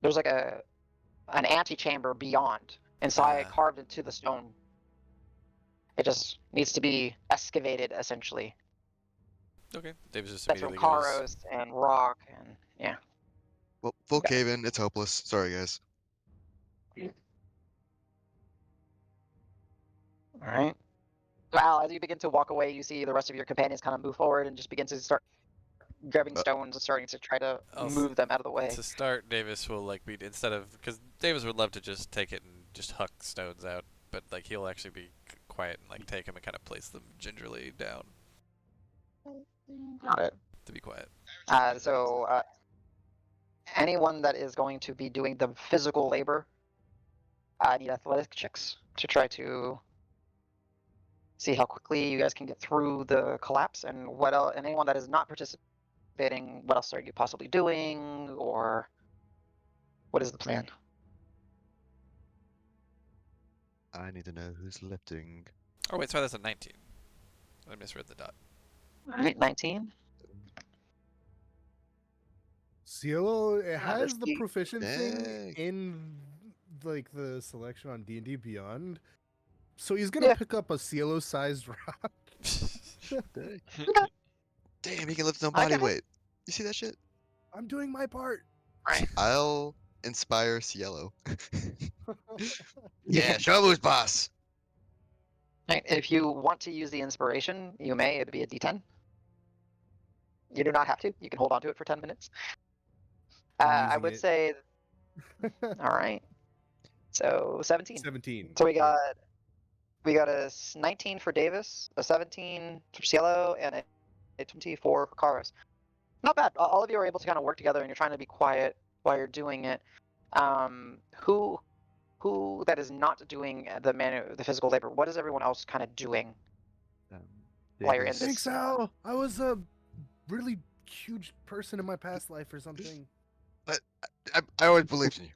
an antechamber beyond inside, carved into the stone. It just needs to be excavated, essentially. Okay. Davis just That's from immediately goes. Karos and rock, and yeah. Well, full Okay. cave in. It's hopeless. Sorry, guys. All right. So Al, as you begin to walk away, you see the rest of your companions kind of move forward and just begin to start grabbing Uh, stones and starting to try to I'll s- move them out of the way. To start, Davis will like be instead of because Davis would love to just take it and just huck stones out, but like he'll actually be quiet and like take them and kind of place them gingerly down Got it. to be quiet. So anyone that is going to be doing the physical labor need athletic checks to try to see how quickly you guys can get through the collapse, and what else. And anyone that is not participating, what else are you possibly doing, or what is the plan? I need to know who's lifting. Oh wait, sorry, that's a 19. I misread the dot. All right, 19. Cielo, it has let's the see. proficiency Dang. in like the selection on D&D Beyond, so he's gonna Yeah. pick up a Cielo-sized rock. Damn, he can lift his own I body get it. weight. You see that shit? I'm doing my part. Right. I'll inspire Cielo. Yeah, show him who's boss. Right, if you want to use the inspiration, you may. It'd be a D10. You do not have to. You can hold on to it for 10 minutes. I'm I using would it. say, all right. So 17. 17. So we Yeah. got a 19 for Davis, a 17 for Cielo, and a 24 for Karos. Not bad. All of you are able to kind of work together, and you're trying to be quiet while you're doing it. Who that is not doing the physical labor? What is everyone else kind of doing while you're in Davis. this? Thanks, Al. I was a really huge person in my past life or something. I always believed in you.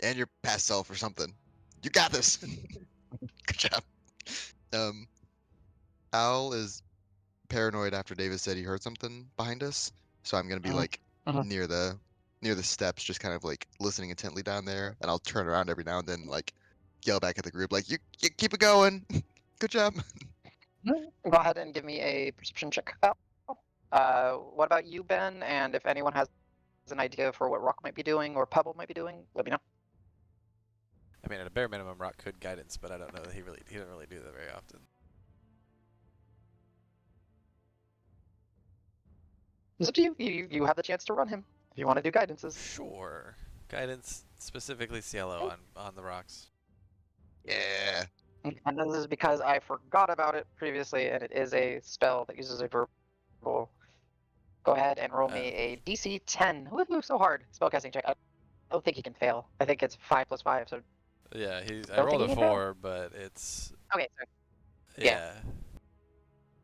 And your past self or something. You got this. Good job. Al is paranoid after Davis said he heard something behind us. So I'm gonna be like Mhm. near the steps, just kind of like listening intently down there, and I'll turn around every now and then, like yell back at the group, like you keep it going. Good job. Go ahead and give me a perception check. What about you, Ben? And if anyone has an idea for what Rock might be doing or Pebble might be doing, let me know. I mean, at a bare minimum, Rock could guidance, but I don't know that he doesn't really do that very often. It's up to you. You have the chance to run him if you want to do guidances. Sure. Guidance, specifically Cielo on the rocks. Yeah. And this is because I forgot about it previously, and it is a spell that uses a verbal. Go ahead and roll me a DC 10. Woohoo, so hard. Spellcasting check. I don't think he can fail. I think it's 5 plus 5, so... Yeah, I Don't rolled think a he can fail? 4, but it's Okay, sorry. yeah.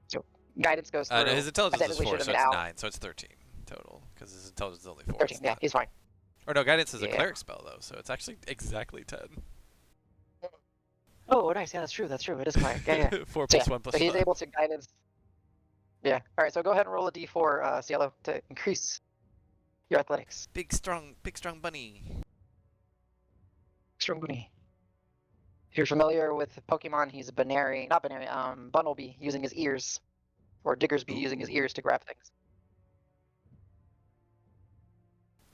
So guidance goes through. No, his intelligence is technically 4, should so have it's been out. 9, so it's 13 total, because his intelligence is only 4. 13, it's yeah, not- he's fine. Or no, guidance is a Yeah. cleric spell though, so it's actually exactly 10. Oh, nice. Yeah, that's true. That's true. It is cleric. Yeah, yeah. 4 So, plus yeah, 1 plus so he's 5. able to guidance. Yeah. All right. So go ahead and roll a d4, Cielo, to increase your athletics. Big strong bunny. Strong bunny. If you're familiar with Pokemon, he's a Bunnelby, using his ears, or Diggersby using his Ooh. ears to grab things.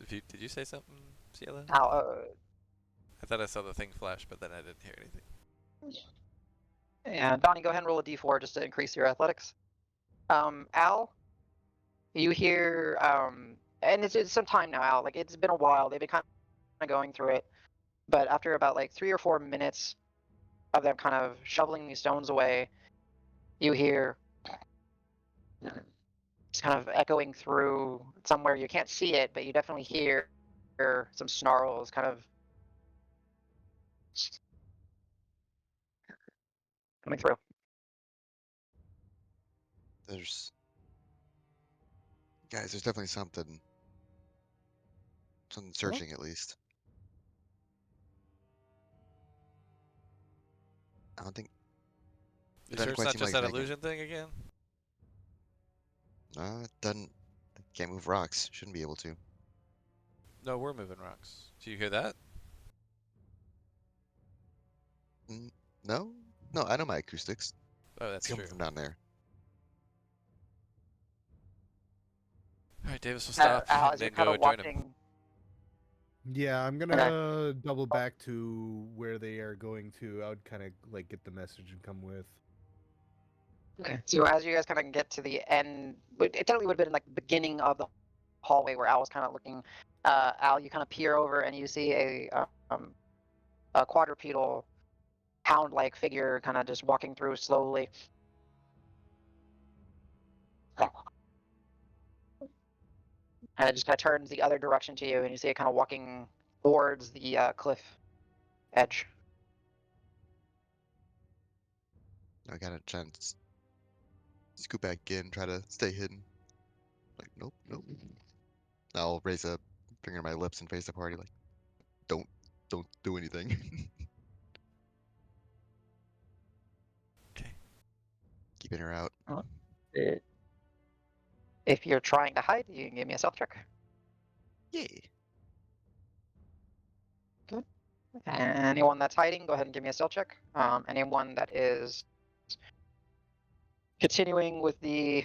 Did you say something, Cielo? Now, I thought I saw the thing flash, but then I didn't hear anything. and Donnie, go ahead and roll a d4 just to increase your athletics. Al, you hear, and it's some time now, Al. Like, it's been a while. They've been kind of going through it. But after about like 3 or 4 minutes of them kind of shoveling these stones away, you hear it's kind of echoing through somewhere. You can't see it, but you definitely hear some snarls kind of coming through. There's guys. There's definitely something searching at least. I don't think. You Doesn't sure it's quite not seem just like that it's making. illusion thing again? It doesn't. Can't move rocks. Shouldn't be able to. No, we're moving rocks. Do you hear that? Mm, no, no. I know my acoustics. Oh, It's that's coming true. from down there. All right, Davis will stop Al, and as you're then kind go of join him. watching. Yeah, I'm Okay. gonna double back to where they are going to. I would kind of like get the message and come with. Okay. So as you guys kind of get to the end, it technically would have been like the beginning of the hallway where Al was kind of looking. Al, you kind of peer over and you see a quadrupedal hound-like figure kind of just walking through slowly. And it just kind of turns the other direction to you, and you see it kind of walking towards the cliff edge. I got a chance. Scoot back in. Try to stay hidden. Like nope, nope. I'll raise a finger to my lips and face the party. Like don't do anything. Okay. Keeping her out. If you're trying to hide, you can give me a stealth check. Yay. Anyone that's hiding, go ahead and give me a stealth check. Anyone that is continuing with the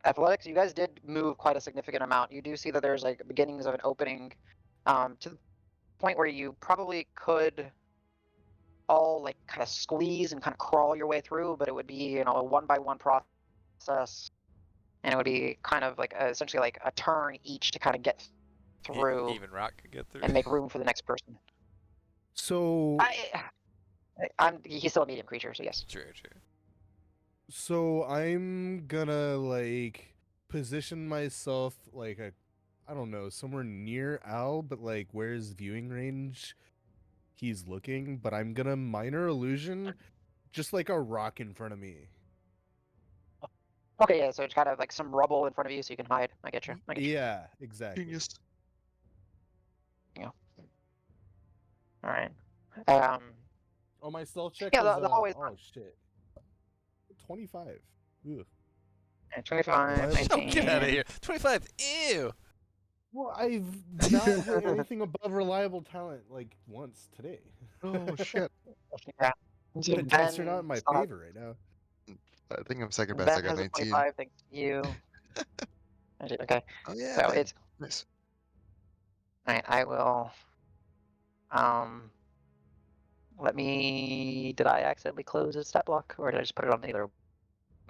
athletics, you guys did move quite a significant amount. You do see that there's like beginnings of an opening to the point where you probably could all like kind of squeeze and kind of crawl your way through, but it would be, a one by one process, and it would be kind of like essentially like a turn each to kind of get through Even Rock could get through. and make room for the next person. So, He's still a medium creature, so yes. True, true. so I'm gonna like position myself like I don't know, somewhere near Al, but like where's viewing range he's looking. But I'm gonna minor illusion, just like a rock in front of me. Okay, yeah, so it's kind of like some rubble in front of you so you can hide. I get you. Yeah, exactly. Genius. Yeah. All right. Oh, my stealth check Yeah, was the hallway's oh shit, 25. Ugh. 25, What? Oh, get out of 19. here. 25. Ew. Well, I've not hit anything above reliable talent like once today. Oh shit. Yeah. The dice are not in my still has- favor right now. I think I'm second best. Ben I got has a 19. 25, thanks to you. Okay. Oh yeah. So Ben. it's Nice. alright, I will let me did I accidentally close a stat block or did I just put it on the other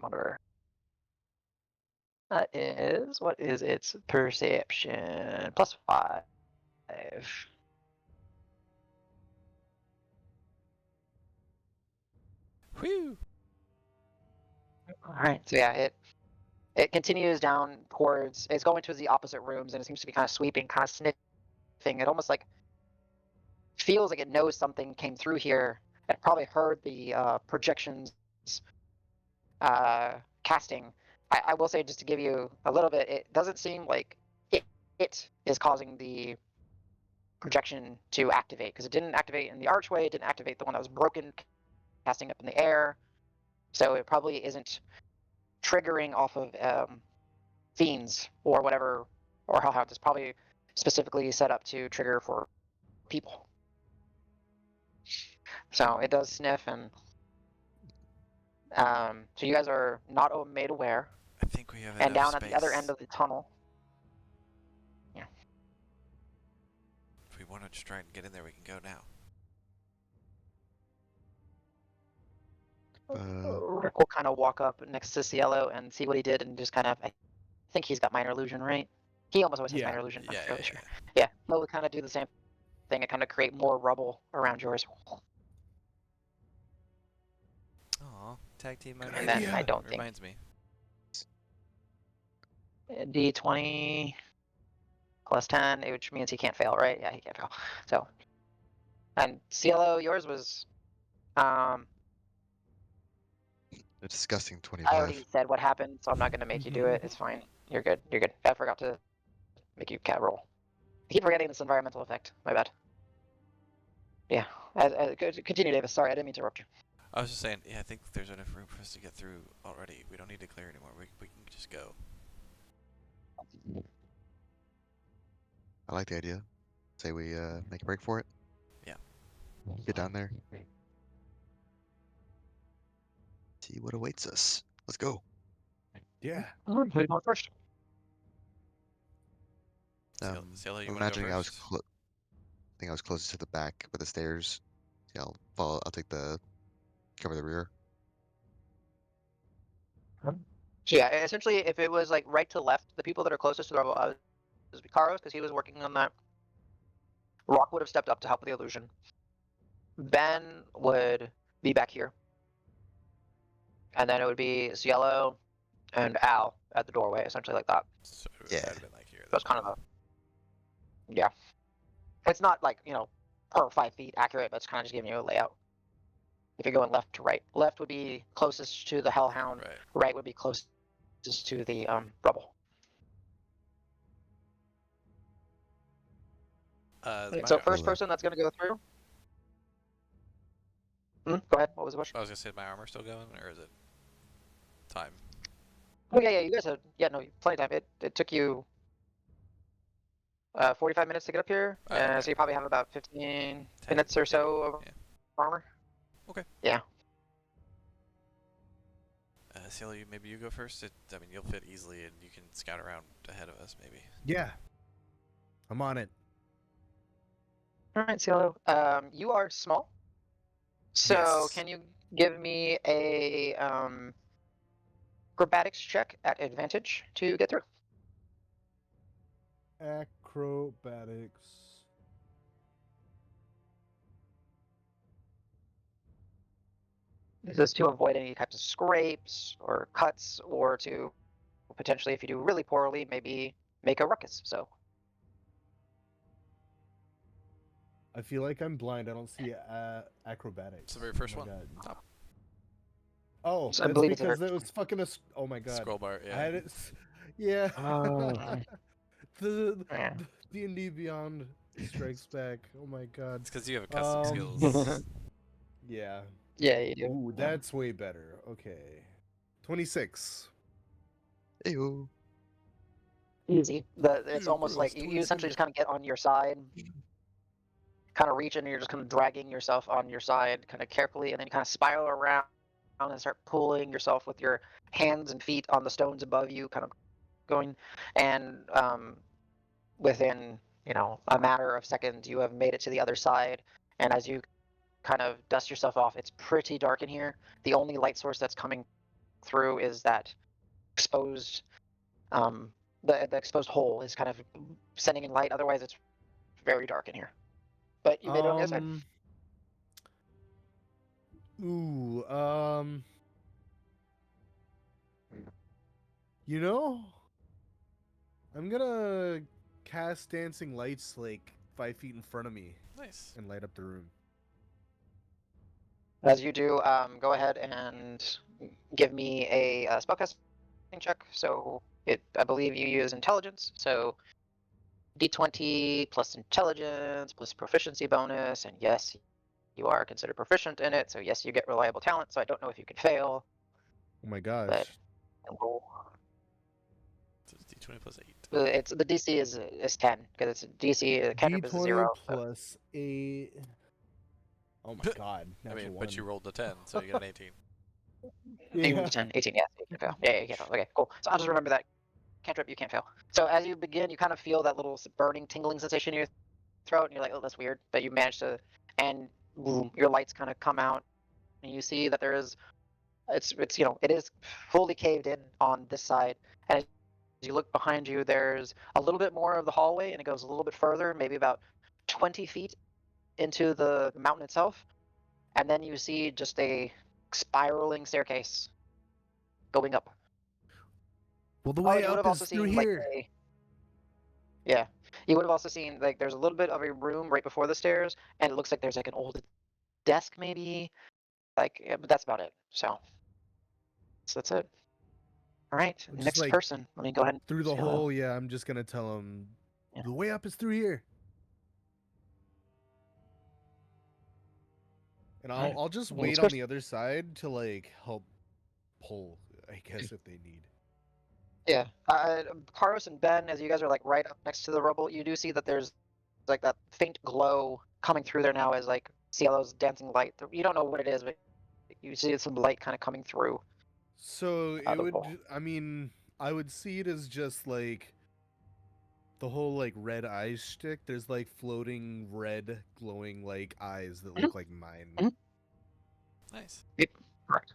monitor? That is what is its perception? +5. Whew. Alright, so yeah, it continues down towards it's going towards the opposite rooms and it seems to be kind of sweeping, kind of sniffing. It almost like feels like it knows something came through here. It probably heard the projections casting. I will say, just to give you a little bit, it doesn't seem like it is causing the projection to activate because it didn't activate in the archway. It didn't activate the one that was broken, casting up in the air. So it probably isn't triggering off of fiends or whatever, or hellhounds. It's probably specifically set up to trigger for people. So it does sniff, and so you guys are not made aware. I think we have And enough down at the other end space. of the tunnel. Yeah. If we want to just try and get in there, we can go now. Rick will kind of walk up next to Cielo and see what he did, and just kind of, I think he's got minor illusion, right? He almost always has Yeah. minor illusion. I'm Yeah, fairly yeah, sure. Yeah, he'll kind of do the same thing and kind of create more rubble around yours. Aw, tag team Good And then idea. I don't think reminds me. D20 plus 10, which means he can't fail, right? Yeah, he can't fail. So, and Cielo, yours was A disgusting I 25. already said what happened, so I'm not gonna make you do it. It's fine. You're good. You're good. I forgot to make you cat roll. I keep forgetting this environmental effect. My bad. Yeah. Continue, Davis. Sorry, I didn't mean to interrupt you. I was just saying, yeah, I think there's enough room for us to get through already. We don't need to clear anymore. We can just go. I like the idea. Say we make a break for it. Yeah. Get down there. See what awaits us. Let's go. Yeah. Who's going first? Cielo, you I'm want to go imagining first? I think I was closest to the back with the stairs. Yeah, I'll follow. I'll take the cover the rear. So yeah, essentially, if it was like right to left, the people that are closest to the rebel was Vicaros, because he was working on that. Rock would have stepped up to help with the illusion. Ben would be back here, and then it would be Cielo and Al at the doorway, essentially like that. So Yeah. I'd have been like here. So it's kind of a yeah. It's not like per 5 feet accurate, but it's kind of just giving you a layout. If you're going left to right, left would be closest to the Hellhound. Right. Right would be closest to the Rebel. So first person that's going to go through. Go ahead. What was the question? I was gonna say, is my armor still going, or is it time? Oh yeah, you guys had plenty of time. It took you 45 minutes to get up here, Okay. so you probably have about 15 10, minutes or yeah, so of yeah. armor. Okay. Yeah. Cielo, maybe you go first. I mean, you'll fit easily, and you can scout around ahead of us, maybe. Yeah. I'm on it. All right, Cielo. You are small, so Yes. can you give me a acrobatics check at advantage to get through? Acrobatics. This is to avoid any types of scrapes or cuts, or to potentially, if you do really poorly, maybe make a ruckus. So I feel like I'm blind. I don't see acrobatics. It's the very first Oh my one. God. Top. Oh, So I that's believe it's because it was fucking oh my God. Scroll bar. I Yeah. had it. Yeah. the yeah. D&D Beyond Strikes Back. Oh my God. It's because you have custom Um, skills. Yeah. Yeah, you do. Ooh, that's way better. Okay. 26. Ayo. Easy. It's almost like you essentially just kind of get on your side, kind of reach, and you're just kind of dragging yourself on your side, kind of carefully, and then you kind of spiral around and start pulling yourself with your hands and feet on the stones above you, kind of going, and within a matter of seconds, you have made it to the other side, and as you kind of dust yourself off, it's pretty dark in here. The only light source that's coming through is that exposed the exposed hole is kind of sending in light. Otherwise, it's very dark in here. But you made it on the other side. Ooh, I'm gonna cast dancing lights like 5 feet in front of me Nice. and light up the room. As you do, go ahead and give me a spellcasting check. So I believe you use intelligence. So D20 plus intelligence plus proficiency bonus, and yes, you are considered proficient in it. So yes, you get reliable talent. So I don't know if you could fail. Oh my gosh. But roll. So it's D20 plus 8. It's the DC is 10 because it's a DC. Cantrip is D20 0. plus 8. Oh my God. I mean, Natural but you one. rolled a 10, so you got an 18. Yeah. 10, 18, yeah. You can't fail. Yeah, you can't fail. Okay, cool. So I'll just remember that. Cantrip, you can't fail. So as you begin, you kind of feel that little burning, tingling sensation in your throat, and you're like, oh, that's weird. But you manage to, and boom, your lights kind of come out, and you see that there is, it is fully caved in on this side. And as you look behind you, there's a little bit more of the hallway, and it goes a little bit further, maybe about 20 feet into the mountain itself. And then you see just a spiraling staircase going up. Well, the Oh, way you would up have is also through seen here. yeah, you would have also seen there's a little bit of a room right before the stairs, and it looks like there's like an old desk maybe, but that's about it. So So that's it. All right, Just, next like, person. Let me go ahead. And Through the see hole, yeah, I'm just gonna tell him Yeah. the way up is through here. And Alright. I'll just Yeah, wait it's on first- the other side to like help pull, I guess, if they need. Yeah, Karos and Ben, as you guys are like right up next to the rubble, you do see that there's like that faint glow coming through there now as like Cielo's dancing light. You don't know what it is, but you see some light kind of coming through. So Out it of would, hole. I mean, I would see it as just like the whole like red eyes shtick. There's like floating red glowing like eyes that look like mine. Mhm. Nice. Correct.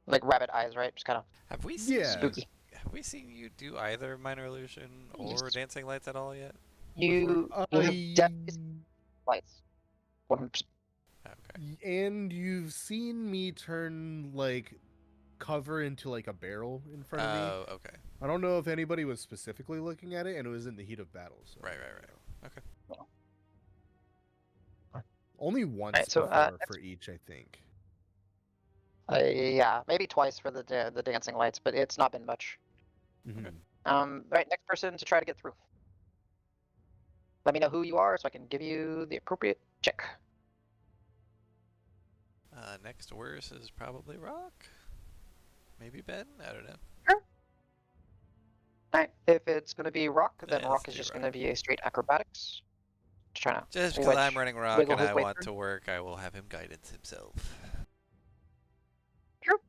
Like rabbit eyes, right? Just kind of Have we seen Yeah. spooky. Have we seen you do either minor illusion or dancing lights at all yet? You have definitely seen lights. 100%. Okay. And you've seen me turn like cover into like a barrel in front of me. Oh, okay. I don't know if anybody was specifically looking at it, and it was in the heat of battle. So. Right. Okay. Only once Right, so, before for each, I think. Yeah, maybe twice for the dancing lights, but it's not been much. Mhm. Right, next person to try to get through. Let me know who you are so I can give you the appropriate check. Next worst is probably Rock. Maybe Ben. I don't know. Alright, if it's going to be Rock, then Yeah, Rock let's is do just Rock. going to be a straight acrobatics. Trying to Just because wedge- I'm running Rock wiggle and his I way want through. to work, I will have him guidance himself. Sure.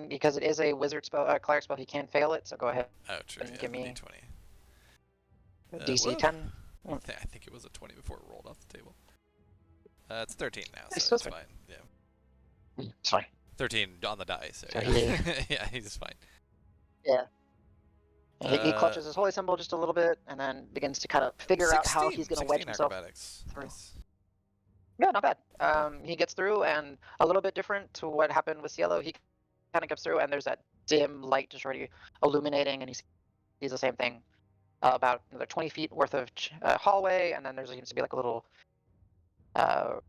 Because it is a wizard spell, cleric spell, he can fail it. So go ahead, Oh, true. And Yeah, give the me D20. DC Whoa. 10. I think it was a 20 before it rolled off the table. It's 13 now, It's so it's fine. fine. Yeah. Sorry. 13 on the die, so So yeah. Yeah, he's fine. Yeah. He Uh, clutches his holy symbol just a little bit, and then begins to kind of figure out how he's going to wedge 16 himself acrobatics. through. Nice. Yeah, not bad. He gets through, and a little bit different to what happened with Cielo. He kind of gets through, and there's that dim light just already illuminating, and he sees the same thing. About another 20 feet worth of hallway, and then there seems to be like a little a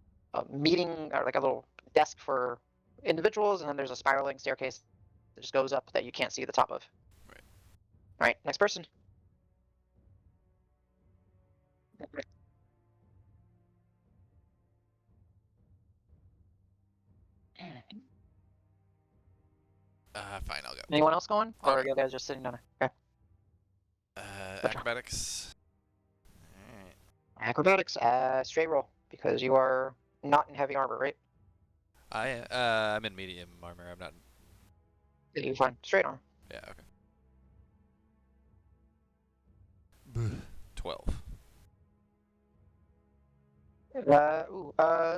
meeting or like a little desk for individuals, and then there's a spiraling staircase that just goes up that you can't see the top of. Right. All right, next person. Fine, I'll go. Anyone else going, or are Okay. you guys just sitting down there? Okay. Gotcha. Acrobatics. Alright. Acrobatics, straight roll because you are not in heavy armor, right? I'm in medium armor. I'm not. You're fine. Straight armor. Yeah. Okay. 12.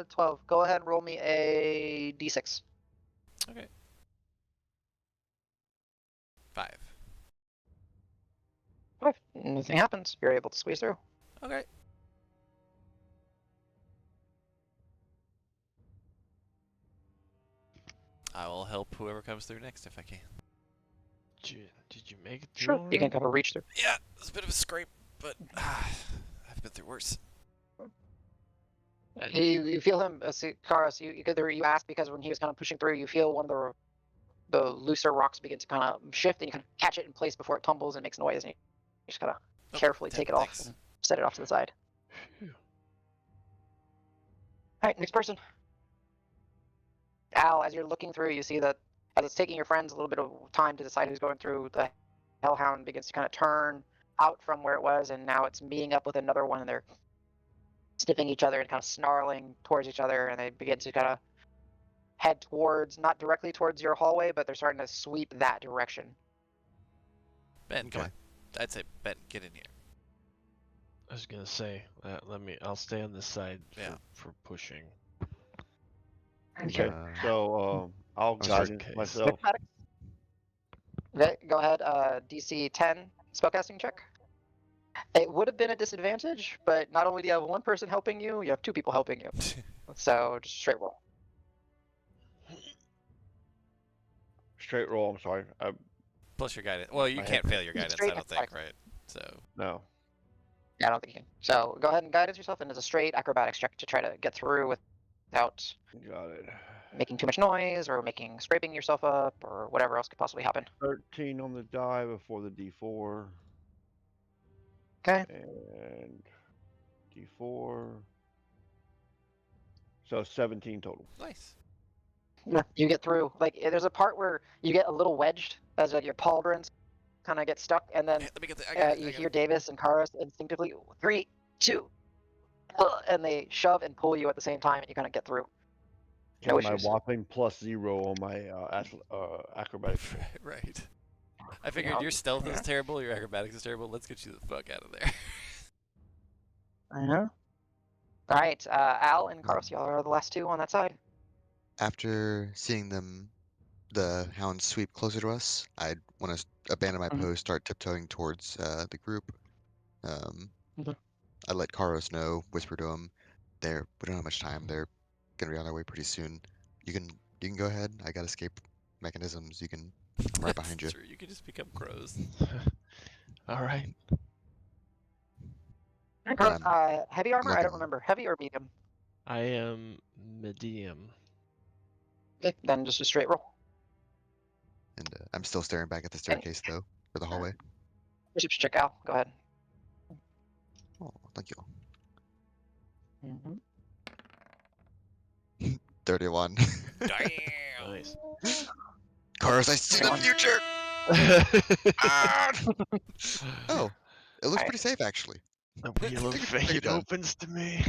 12. Go ahead and roll me a d6. Okay. 5. 5. Nothing happens. You're able to squeeze through. Okay. I will help whoever comes through next if I can. Did you make it through? Sure. You already? can kind of reach through. Yeah, it's a bit of a scrape, but I've been through worse. You feel him, Karos. You asked because when he was kind of pushing through, you feel one of the looser rocks begin to kind of shift, and you kind of catch it in place before it tumbles and makes noise, and you just kind of carefully take it off Thanks. and set it off to the side. Phew. All right, next person. Al, as you're looking through, you see that as it's taking your friends a little bit of time to decide who's going through, the Hellhound begins to kind of turn out from where it was, and now it's meeting up with another one, and they're sniffing each other and kind of snarling towards each other, and they begin to kind of head towards, not directly towards your hallway, but they're starting to sweep that direction. Ben, come Okay. on. I'd say Ben, get in here. I was gonna say, I'll stay on this side Yeah. for pushing. Okay, so I'll I'm guide sorry. it myself. Okay, go ahead. DC 10 spellcasting check. It would have been a disadvantage, but not only do you have one person helping you, you have two people helping you. So just straight roll. Straight roll. I'm sorry. Plus your guidance. Well, you My can't head- fail your guidance, Straight I don't think, acrobatics. right? So, No. Yeah, I don't think you can. So go ahead and guidance yourself, and it's a straight acrobatics check to try to get through without. Got it. making too much noise or scraping yourself up or whatever else could possibly happen. 13 on the die before the D4. Okay. And D4. So 17 total. Nice. Yeah, you get through. Like there's a part where you get a little wedged as your pauldrons kind of get stuck, and then Hey, let me get the. I got it. you I got hear it. Davis and Karos instinctively 3, 2, and they shove and pull you at the same time, and you kind of get through. No With my issues. whopping +0 on my acrobatics. Right. I figured your stealth is terrible, your acrobatics is terrible. Let's get you the fuck out of there. Uh-huh. All right, Al and Karos, y'all are the last two on that side. After seeing the hounds sweep closer to us, I'd want to abandon my post, start tiptoeing towards the group. Mhm. I'd let Karos know, whisper to him, we don't have much time. They're gonna be on their way pretty soon. You can go ahead. I got escape mechanisms. I'm right behind you. That's true. You can just become crows. All right. Karos, heavy armor? I don't looking- remember. Heavy or medium? I am medium. Okay, then just a straight roll. And I'm still staring back at the staircase though, or the hallway. Perception check, Al. Go ahead. Oh, thank you. Mm-hmm. 31. Damn. Nice. Karos, I see the future. Ah! Oh, it looks pretty safe actually. The wheel of Take it fate down. opens to me.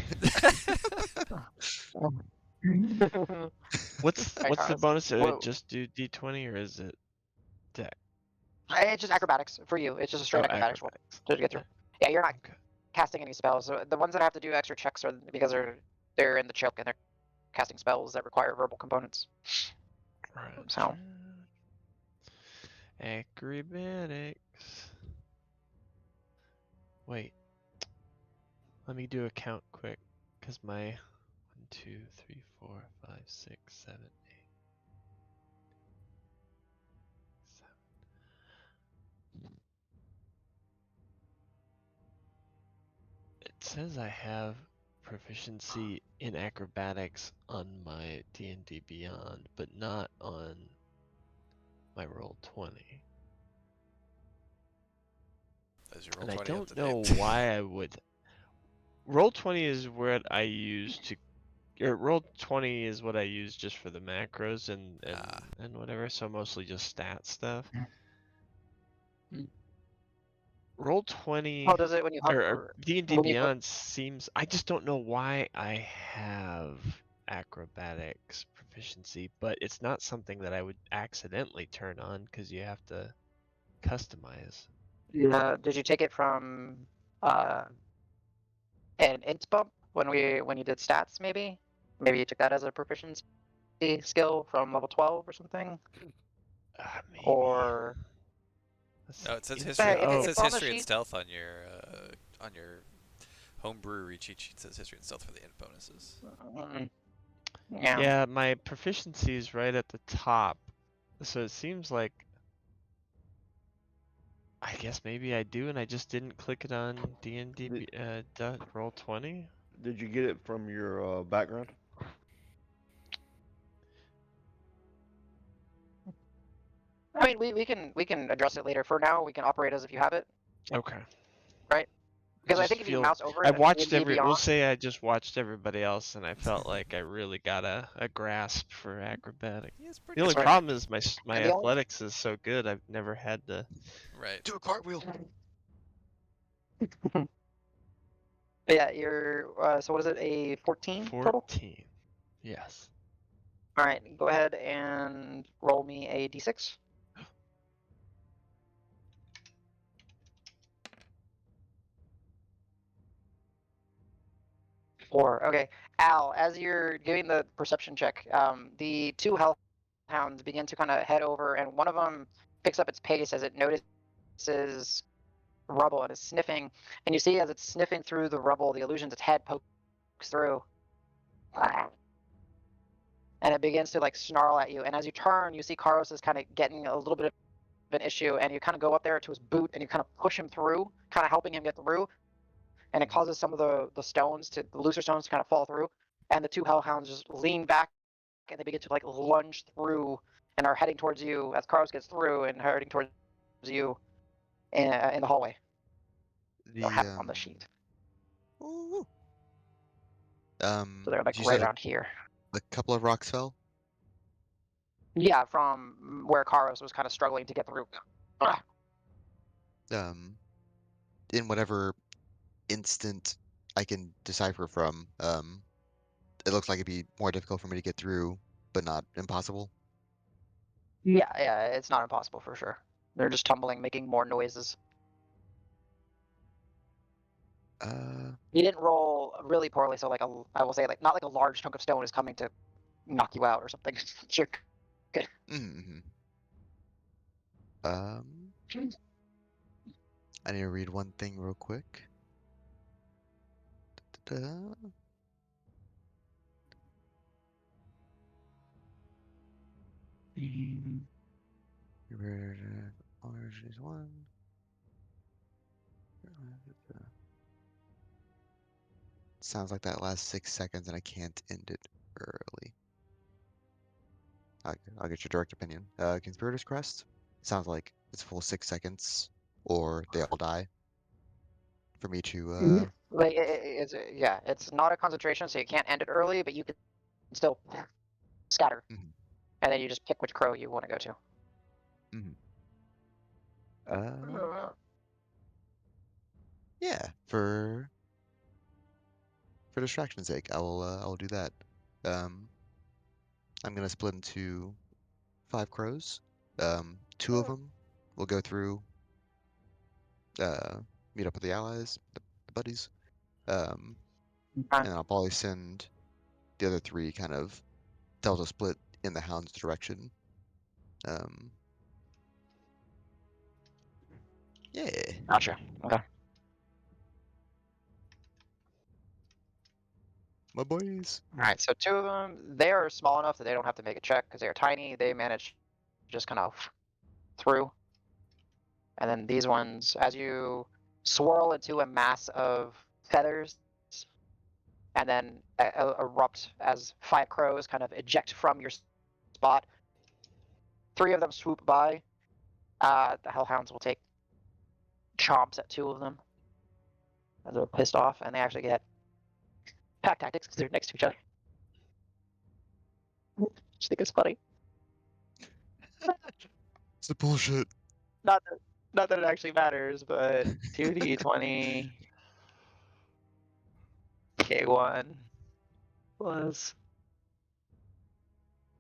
What's Alright, the Karos. bonus? Whoa. Just do D20 or is it deck? It's just acrobatics for you. It's just a straight acrobatics roll to get through. Yeah, you're not Okay. casting any spells. So the ones that have to do extra checks are because they're in the choke and they're casting spells that require verbal components. Right. So Acrobatics. Wait. Let me do a count quick, cause my 1, 2, 3, 4, 5, 6, 7, 8, 7. It says I have proficiency in acrobatics on my D&D Beyond, but not on my Roll20. As your roll And I 20 up don't to know date. why I would. Roll20 is what I use to. Or Roll20 is what I use just for the macros and whatever. So mostly just stat stuff. Roll20. how does it when you Or D&D when you Beyond seems. I just don't know why I have acrobatics proficiency, but it's not something that I would accidentally turn on because you have to customize. did you take it from an int bump when you did stats? Maybe you took that as a proficiency skill from level 12 or something. Maybe. Or No, it says It's- history. It It oh, says it's on the history and sheet. stealth on your homebrew cheat sheet. It says history and stealth for the int bonuses. Yeah. yeah, my proficiency is right at the top, so it seems like. I guess maybe I do, and I just didn't click it on D&D Roll20. Did you get it from your background? I mean, we can address it later. For now, we can operate as if you have it, Okay. right? Because I Just think if you feel- mouse over I it, watched D&D we'll Beyond, say I just watched everybody else, and I felt like I really got a grasp for acrobatic. He is The pretty only Right. problem is my And the only- athletics is so good. I've never had to. right. Do a cartwheel. yeah, you're so what is it? A 14 total? 14. Yes. All right, go ahead and roll me a d6. Four. Okay, Al, as you're giving the perception check, the two hellhounds begin to kind of head over, and one of them picks up its pace as it notices rubble and is sniffing. And you see as it's sniffing through the rubble, the illusions, its head pokes through, and it begins to like snarl at you. And as you turn, you see Karos is kind of getting a little bit of an issue, and you kind of go up there to his boot and you kind of push him through, kind of helping him get through. And it causes some of the looser stones to kind of fall through. And the two hellhounds just lean back and they begin to like lunge through and are heading towards you as Carlos gets through and heading towards you in the hallway. You'll have it on the sheet. Ooh. So they're like You right said around here. a couple of rocks fell. Yeah, from where Carlos was kind of struggling to get through. In whatever instant I can decipher from, it looks like it'd be more difficult for me to get through, but not impossible. Yeah, it's not impossible for sure. They're just tumbling, making more noises. You didn't roll really poorly, so like I will say like not like a large chunk of stone is coming to knock you out or something. Sure. Good. Mm-hmm. I need to read one thing real quick. Da-da-da. Orange is one. Sounds like that last 6 seconds, and I can't end it early. I'll get your direct opinion. Conspirator's Crest sounds like it's full 6 seconds, or they all die. For me to Like it's not a concentration, so you can't end it early, but you can still scatter, Mhm. and then you just pick which crow you want to go to. Yeah, for distraction's sake, I will do that. I'm gonna split into 5 crows. 2 of them will go through, meet up with the allies, the buddies. And I'll probably send the other 3 kind of delta split in the hound's direction. Yeah. Gotcha. Okay. My boys. All right. So 2 of them, they are small enough that they don't have to make a check because they are tiny. They manage just kind of through. And then these ones, as you swirl into a mass of feathers, and then erupt as 5 crows kind of eject from your spot. 3 of them swoop by. The hellhounds will take chomps at 2 of them as they're pissed off, and they actually get pack tactics because they're next to each other. Just think it's funny. It's the bullshit. Not that it actually matters, but 2d20 K1 plus.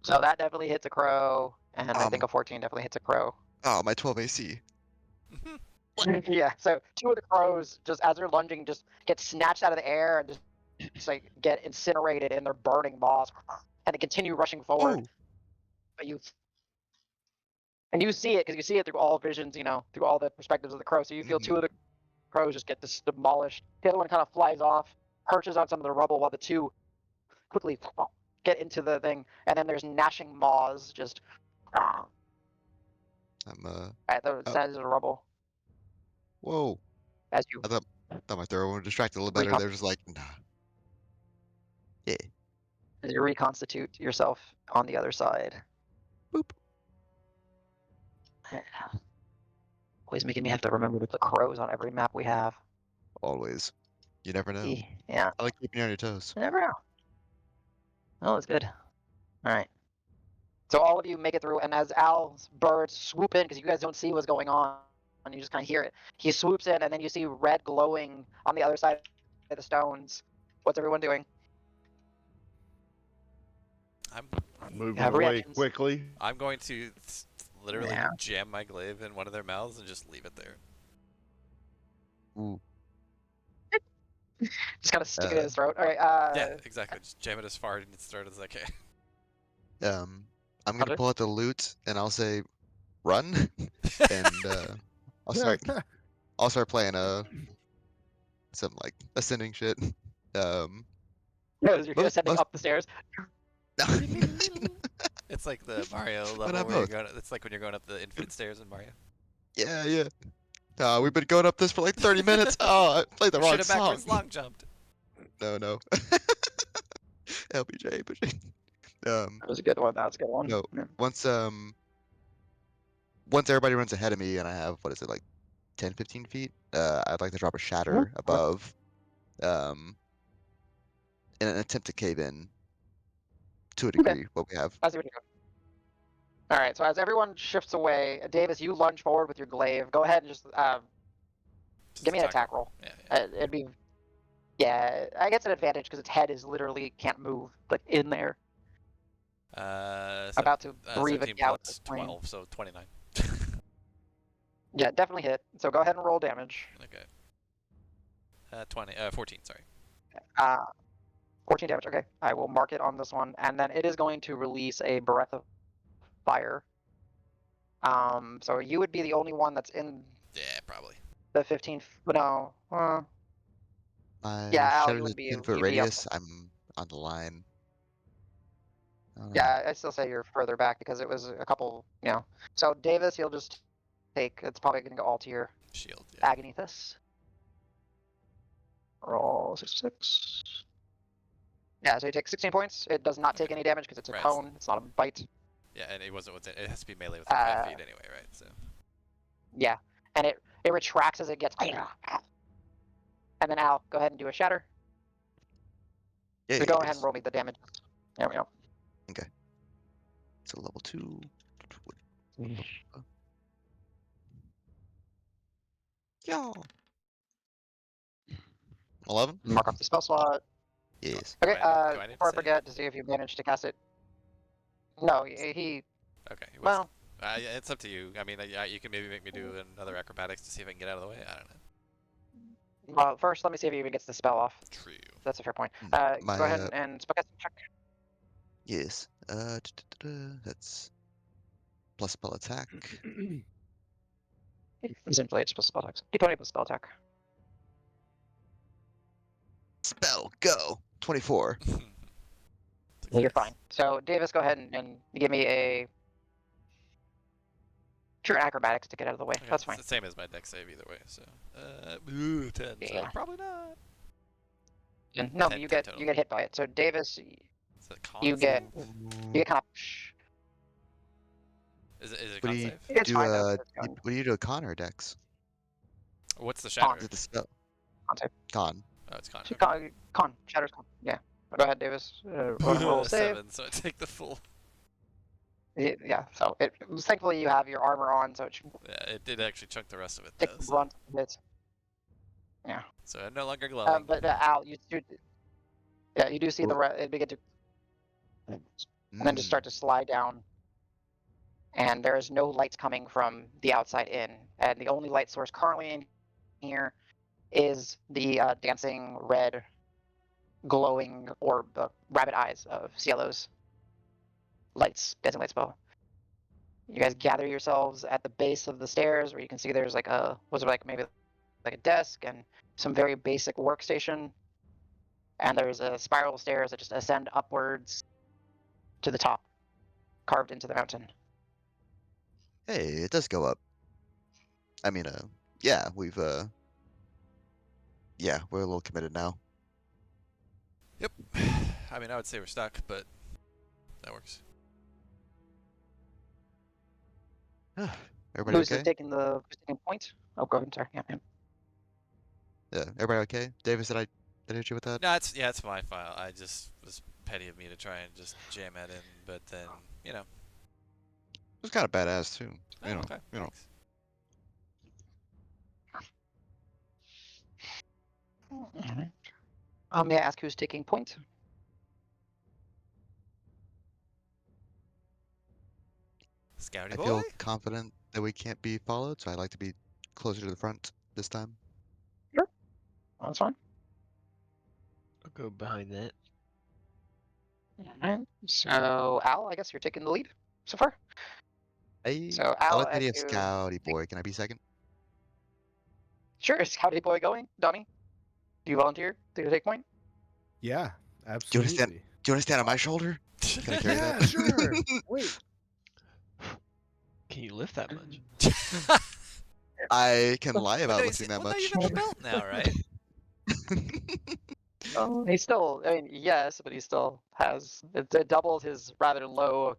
So that definitely hits a crow, and I think a 14 definitely hits a crow. Oh, my 12 AC. Yeah, so 2 of the crows, just as they're lunging, just get snatched out of the air and just like get incinerated in their burning maws, and they continue rushing forward. Ooh. But you see it because you see it through all visions, through all the perspectives of the crow. So you feel 2 of the crows just get demolished. The other one kind of flies off, perches on some of the rubble, while the 2 quickly get into the thing, and then there's gnashing maws just at the sides of the rubble. Whoa. As you I thought my throw would distract a little better. They're just like, nah. Yeah. As you reconstitute yourself on the other side. Boop. Always making me have to remember to put crows on every map we have. Always. You never know. Yeah. I like keeping you on your toes. You never know. Oh, it's good. All right. So all of you make it through, and as Al's birds swoop in, because you guys don't see what's going on, and you just kind of hear it, he swoops in, and then you see red glowing on the other side of the stones. What's everyone doing? I'm Moving Have away reactions. quickly. I'm going to literally Yeah. jam my glaive in one of their mouths and just leave it there. Ooh. Just kind of stick it in his throat. All right. Yeah, exactly. Just jam it as far in its throat as I can. I'm gonna pull out the loot and I'll say, "Run," and I'll start playing some like ascending shit. No, you're ascending up the stairs. It's like the Mario Why level not where you're both? going. It's like when you're going up the infinite stairs in Mario. Yeah. We've been going up this for like 30 minutes. Oh, I played the wrong Should have song. backwards long jumped. No. LBJ, pushing. That was a good one. That was a good one. No, Yeah. once once everybody runs ahead of me and I have, what is it, like 10, 15 feet, I'd like to drop a shatter above, in an attempt to cave in to a degree what we have. I see what you're doing. All right. So as everyone shifts away, Davis, you lunge forward with your glaive. Go ahead and just Just give me an attack roll. roll. Yeah. It'd be, yeah, I guess an advantage because its head is literally can't move, like in there, about to breathe 17 it out. plus 12, so 29. Yeah, definitely hit. So go ahead and roll damage. Okay. 14. Sorry. 14 damage. Okay, I will mark it on this one, and then it is going to release a breath of fire. So you would be the only one that's in Yeah, probably. the 15. No. My Yeah, Al, shatter's you a would be. 10-foot You'd be up. radius. I'm on the line. I don't know. Yeah, I still say you're further back because it was a couple. So Davis, you'll just take. It's probably going to go all to your Shield. Yeah. Agonethus. Roll 66. Yeah, so you take 16 points. It does not take any damage because it's a Right. cone. It's not a bite. Yeah, and it wasn't within. It has to be melee within 5 feet anyway, right? So. Yeah, and it retracts as it gets. And then Al, go ahead and do a shatter. Yeah, So go ahead and roll me the damage. There we go. Okay. So level 2. Yeah. 11? Mark off the spell slot. Yes. Okay, Do I need to before I save? forget to see if you managed to cast it. No, he. Okay. Well, Yeah, it's up to you. I mean, you can maybe make me do another acrobatics to see if I can get out of the way. I don't know. well, first let me see if he even gets the spell off. True. That's a fair point. My, Go ahead and spellcasting check. Yes. That's plus spell attack. Essentially, it's plus spell attack. D20 plus spell attack. Spell go. 24. You're fine. So Davis, go ahead and give me a. Sure, acrobatics to get out of the way. Okay, That's fine. It's the same as my deck save either way. So, 10. So Yeah. probably not. No, 10 you get total. hit by it. So Davis, Is it con you save? get kind of. Is it What con do you save? It's do? fine. Though. What do you do? A con or a dex? What's the Con. shatter? Is it the spell? Con save. Con. Oh, it's con. So con. Shatter's con. Yeah. Go ahead, Davis. Roll save. 7, so I take the full. Yeah. So thankfully you have your armor on, so it should Yeah, it did actually chunk the rest of it take though. the So, brunt of it. Yeah. so I'm no longer glowing. But Al, you do. Yeah, you do see the it begin to, and then just start to slide down. And there is no light coming from the outside in, and the only light source currently in here is the dancing red, glowing orb, rabbit eyes of Cielo's dancing light spell. You guys gather yourselves at the base of the stairs, where you can see there's like maybe like a desk and some very basic workstation, and there's a spiral stairs that just ascend upwards to the top, carved into the mountain. Hey, it does go up. I mean, yeah, yeah, we're a little committed now. Yep. I mean, I would say we're stuck, but that works. Everybody Who's okay? taking point? Oh, go ahead. Sorry. Yeah. Yeah, everybody okay? Davis, did I hit you with that? No, it's my file. I just was petty of me to try and just jam that in, but then It was kind of badass too. Oh, You know, okay, you know. Alright. May I ask who's taking point? Scouty I boy. feel confident that we can't be followed, so I'd like to be closer to the front this time. Sure. That's fine. I'll go behind that. Alright. So Al, I guess you're taking the lead so far. Hey, So I Al, like the as idea of you Scouty boy. Can I be second? sure, is Scouty boy going? Donnie, do you volunteer to take point? Yeah, Do you absolutely. understand? Do you want to stand on my shoulder? Can I carry Yeah, that? sure. Wait. Can you lift that much? I can lie Well, about no, lifting that well, much. no, you have a belt now, right? Oh, he still, I mean, yes, but he still has, it doubles his rather low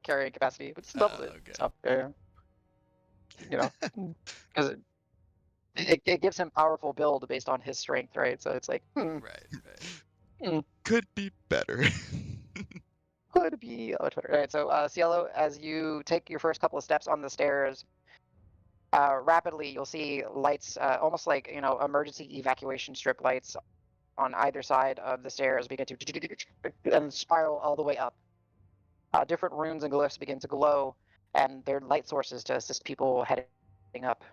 carrying capacity, but still doubles it. Okay. So, you know, because it gives him powerful build based on his strength, right? So it's like, Right. Could be better. could be much better. All right, so Cielo, as you take your first couple of steps on the stairs, rapidly you'll see lights, almost like, emergency evacuation strip lights on either side of the stairs begin to and spiral all the way up. Different runes and glyphs begin to glow, and they're light sources to assist people heading up.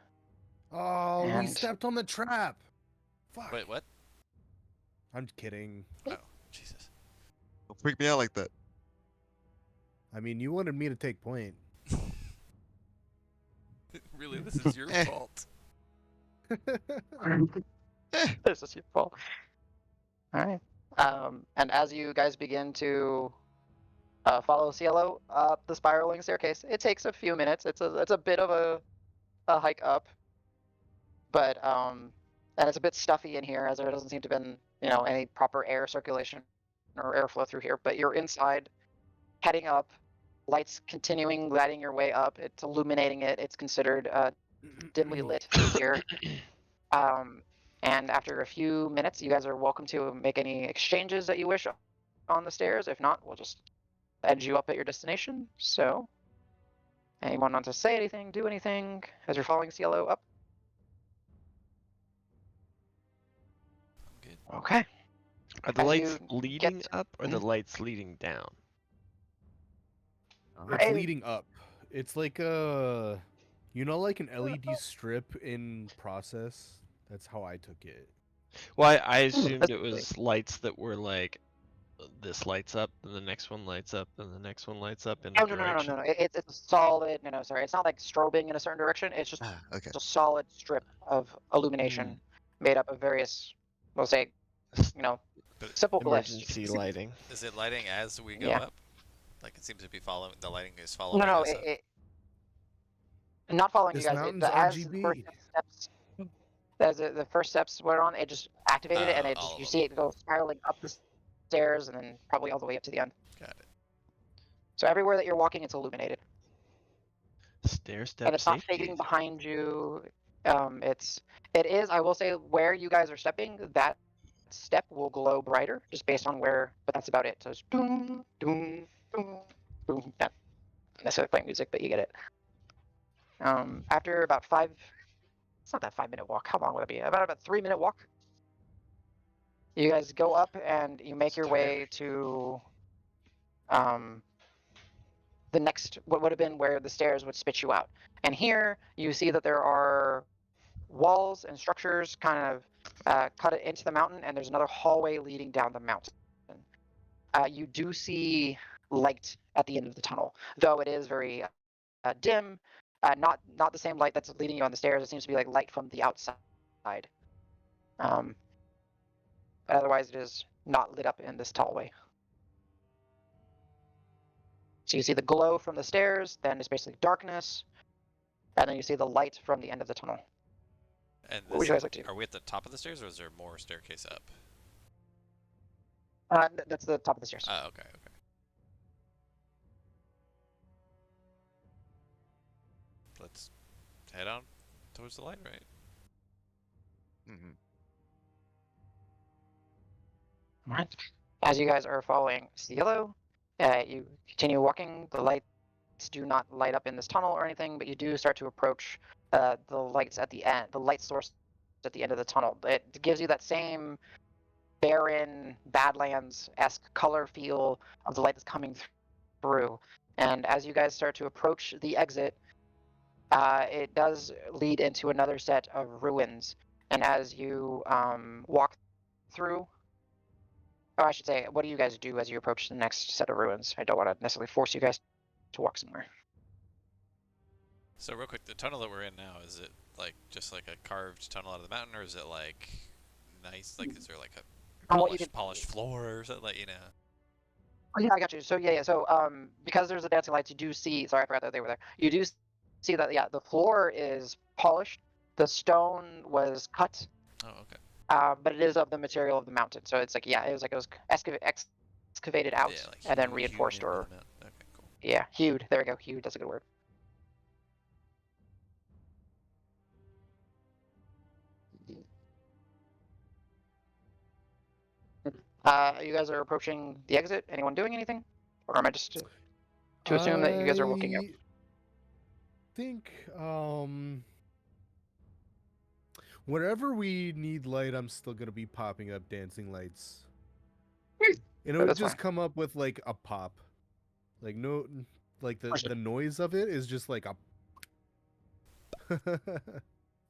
Oh, we And- stepped on the trap. Fuck. Wait, what? I'm kidding. Oh, Jesus. Don't freak me out like that. I mean, you wanted me to take point. Really, this is your fault. This is your fault. All right. And as you guys begin to follow Cielo up the spiraling staircase, it takes a few minutes. It's a bit of a hike up, but and it's a bit stuffy in here as there doesn't seem to have been any proper air circulation or airflow through here. But you're inside, heading up, lights continuing lighting your way up. It's illuminating it. It's considered dimly lit here. And after a few minutes, you guys are welcome to make any exchanges that you wish on the stairs. If not, we'll just end you up at your destination. So, anyone want to say anything, do anything as you're following Cielo up? I'm good. Okay. Are the As lights you leading get- up or the lights leading down? It's I- leading up. It's like a, like an LED strip in process. That's how I took it. Well, I assumed that's it was lights that were like, this lights up, and the next one lights up, and the next one lights up in a Oh, no. direction. It's a solid. No, sorry. It's not like strobing in a certain direction. It's just Okay. a solid strip of illumination made up of various, we'll say, But simple Emergency glyphs. lighting. is it lighting as we go Yeah. up? Like it seems to be following. The lighting is following No, us up. not following This you guys. mountain's As the RGB. first steps, as the first steps went on, it just activated it, and it all just of you them. see it go spiraling up the stairs, and then probably all the way up to the end. Got it. So everywhere that you're walking, it's illuminated, Stair step and it's not safety. fading behind you. It is. I will say where you guys are stepping, that step will glow brighter, just based on where. But that's about it. So it's boom, boom, boom, boom. Not necessarily playing music, but you get it. After about it's not that 5-minute walk. How long would it be? About a 3-minute walk. You guys go up and you make your way to the next, what would have been where the stairs would spit you out. And here you see that there are walls and structures kind of cut it into the mountain, and there's another hallway leading down the mountain. You do see light at the end of the tunnel, though it is very dim. Not the same light that's leading you on the stairs. It seems to be like light from the outside. But otherwise, it is not lit up in this hallway. So you see the glow from the stairs, then it's basically darkness, and then you see the light from the end of the tunnel. And What would you guys like to do? Are we at the top of the stairs, or is there more staircase up? That's the top of the stairs. Oh, okay. Let's head on towards the light, right? Mm-hmm. All right. As you guys are following Cielo, you continue walking. The lights do not light up in this tunnel or anything, but you do start to approach the lights at the end, the light source at the end of the tunnel. It gives you that same barren, Badlands-esque color feel of the light that's coming through. And as you guys start to approach the exit, it does lead into another set of ruins. And as you walk through, I should say, what do you guys do as you approach the next set of ruins? I don't want to necessarily force you guys to walk somewhere. So real quick, the tunnel that we're in now, is it like just like a carved tunnel out of the mountain, or is it like nice? Like, is there like a polished floor or something? Like, Oh, yeah, I got you. So yeah. So because there's the dancing lights, you do see. Sorry, I forgot that they were there. You do see that the floor is polished. The stone was cut. Oh, okay. but it is of the material of the mountain. So it's like, yeah, it was excavated out Yeah, like and then hewn reinforced, into the or mountain. Okay, cool. yeah, hewed. There we go. Hewed. That's a good word. You guys are approaching the exit. Anyone doing anything, or am I just to assume that you guys are looking out? I think wherever we need light, I'm still gonna be popping up dancing lights. And it would That's just fine. come up with like a pop. Like no like the noise of it is just like a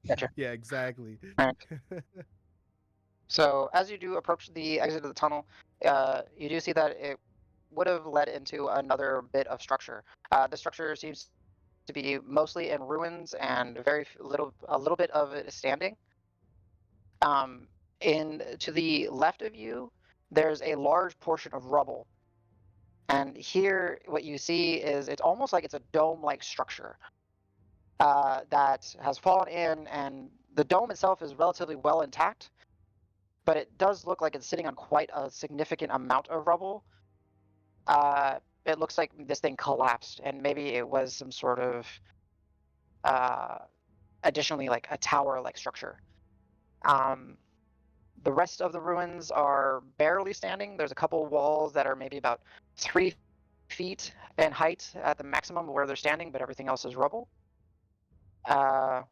Gotcha. Yeah, exactly. Alright. So as you do approach the exit of the tunnel, you do see that it would have led into another bit of structure. The structure seems to be mostly in ruins, and a little bit of it is standing. In to the left of you, there's a large portion of rubble, and here what you see is it's almost like it's a dome-like structure that has fallen in, and the dome itself is relatively well intact, but it does look like it's sitting on quite a significant amount of rubble. It looks like this thing collapsed, and maybe it was some sort of uh, additionally like a tower-like structure. Um, the rest of the ruins are barely standing. There's a couple walls that are maybe about 3 feet in height at the maximum where they're standing, but everything else is rubble. And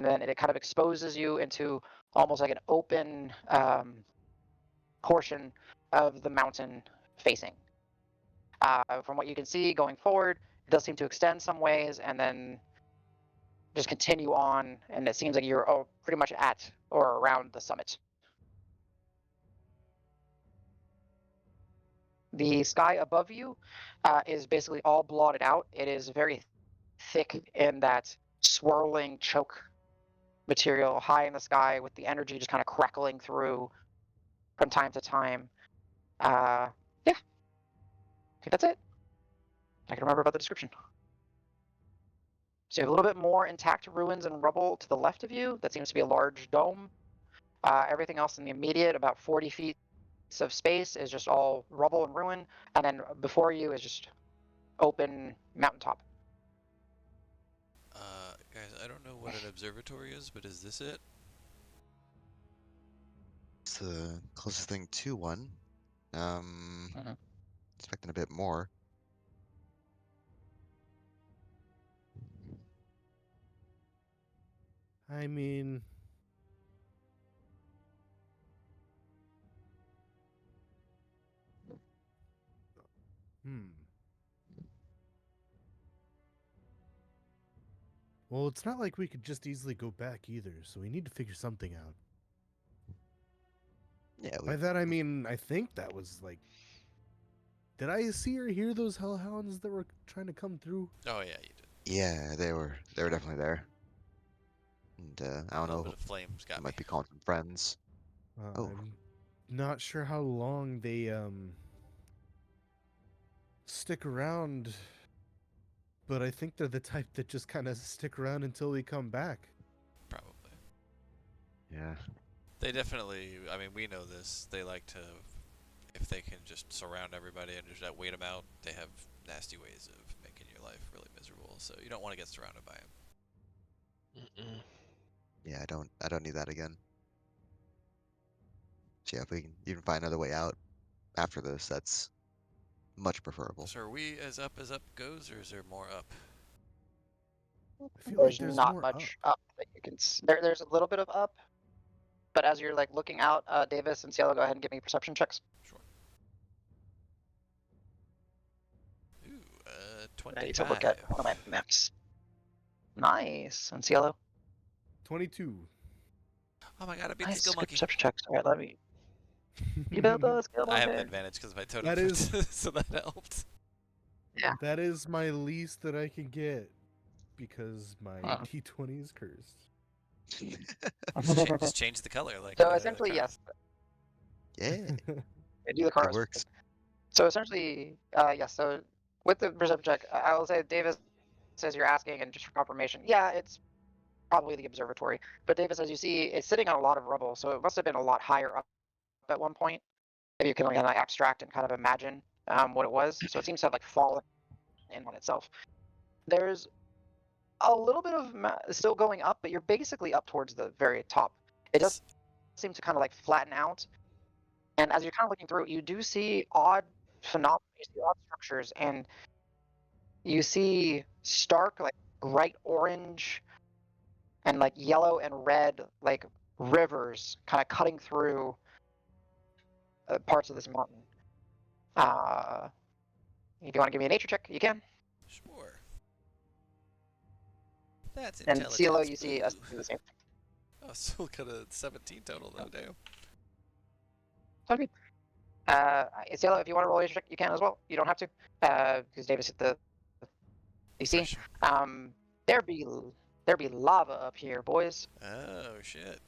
then it kind of exposes you into almost like an open portion of the mountain facing. From what you can see going forward, it does seem to extend some ways and then just continue on, and it seems like you're pretty much at or around the summit. The sky above you is basically all blotted out. It is very thick in that swirling choke material high in the sky, with the energy just kind of crackling through from time to time. Yeah, I think that's it. I can remember about the description. So you have a little bit more intact ruins and rubble to the left of you. That seems to be a large dome. Everything else in the immediate, about 40 feet of space, is just all rubble and ruin. And then before you is just open mountaintop. Guys, I don't know what an observatory is, but is this it? It's the closest thing to one. Mhm. Expecting a bit more. I mean, well, it's not like we could just easily go back either, so we need to figure something out. Yeah, By that I mean, I think that was like, did I see or hear those hellhounds that were trying to come through? Oh yeah, you did. yeah, they were definitely there. And I A don't little know, bit of flames they got me. might be calling some friends. Oh, I'm not sure how long they stick around, but I think they're the type that just kind of stick around until we come back. Probably. yeah. They definitely. I mean, we know this. They like to, if they can just surround everybody and just wait them out. They have nasty ways of making your life really miserable. So you don't want to get surrounded by them. Mm-mm. Yeah, I don't need that again. So yeah, if we can even find another way out after this, that's much preferable. So are we as up goes, or is there more up? I feel like There's there's not more much up that you can see. There's a little bit of up, but as you're like looking out, Davis and Cielo, go ahead and give me perception checks. Sure. Ooh, I need to look at 25. one of my maps. Nice. And Cielo? 22. Oh my god, I beat the Nice. skill Good monkey. perception checks. All right, let me. You built the skill I have monkey. advantage because of my totem, That is- so that helped. Yeah. That is my least that I can get because my D20 is cursed. Just change the color, like. So essentially, Crass. Yeah, do the it chorus. works. So essentially, yes. So with the perception check, I will say Davis says you're asking, and just for confirmation, yeah, it's probably the observatory. But Davis, as you see, it's sitting on a lot of rubble, so it must have been a lot higher up at one point. Maybe you can kind of abstract and kind of imagine what it was. So it seems to have like fallen in on itself. There's a little bit of still going up, but you're basically up towards the very top. It does seem to kind of like flatten out. And as you're kind of looking through, you do see odd phenomena, you see odd structures, and you see stark, like bright orange and like yellow and red, like rivers kind of cutting through parts of this mountain. If you want to give me a nature check, you can. Sure. That's And intelligence. CeeLo, you see us Ooh. do the same. Oh, still got a 17 total though. Damn. Okay. CeeLo, if you want to roll a nature check, you can as well. You don't have to, because Davis hit the DC. Fresh. There be lava up here, boys. Oh shit.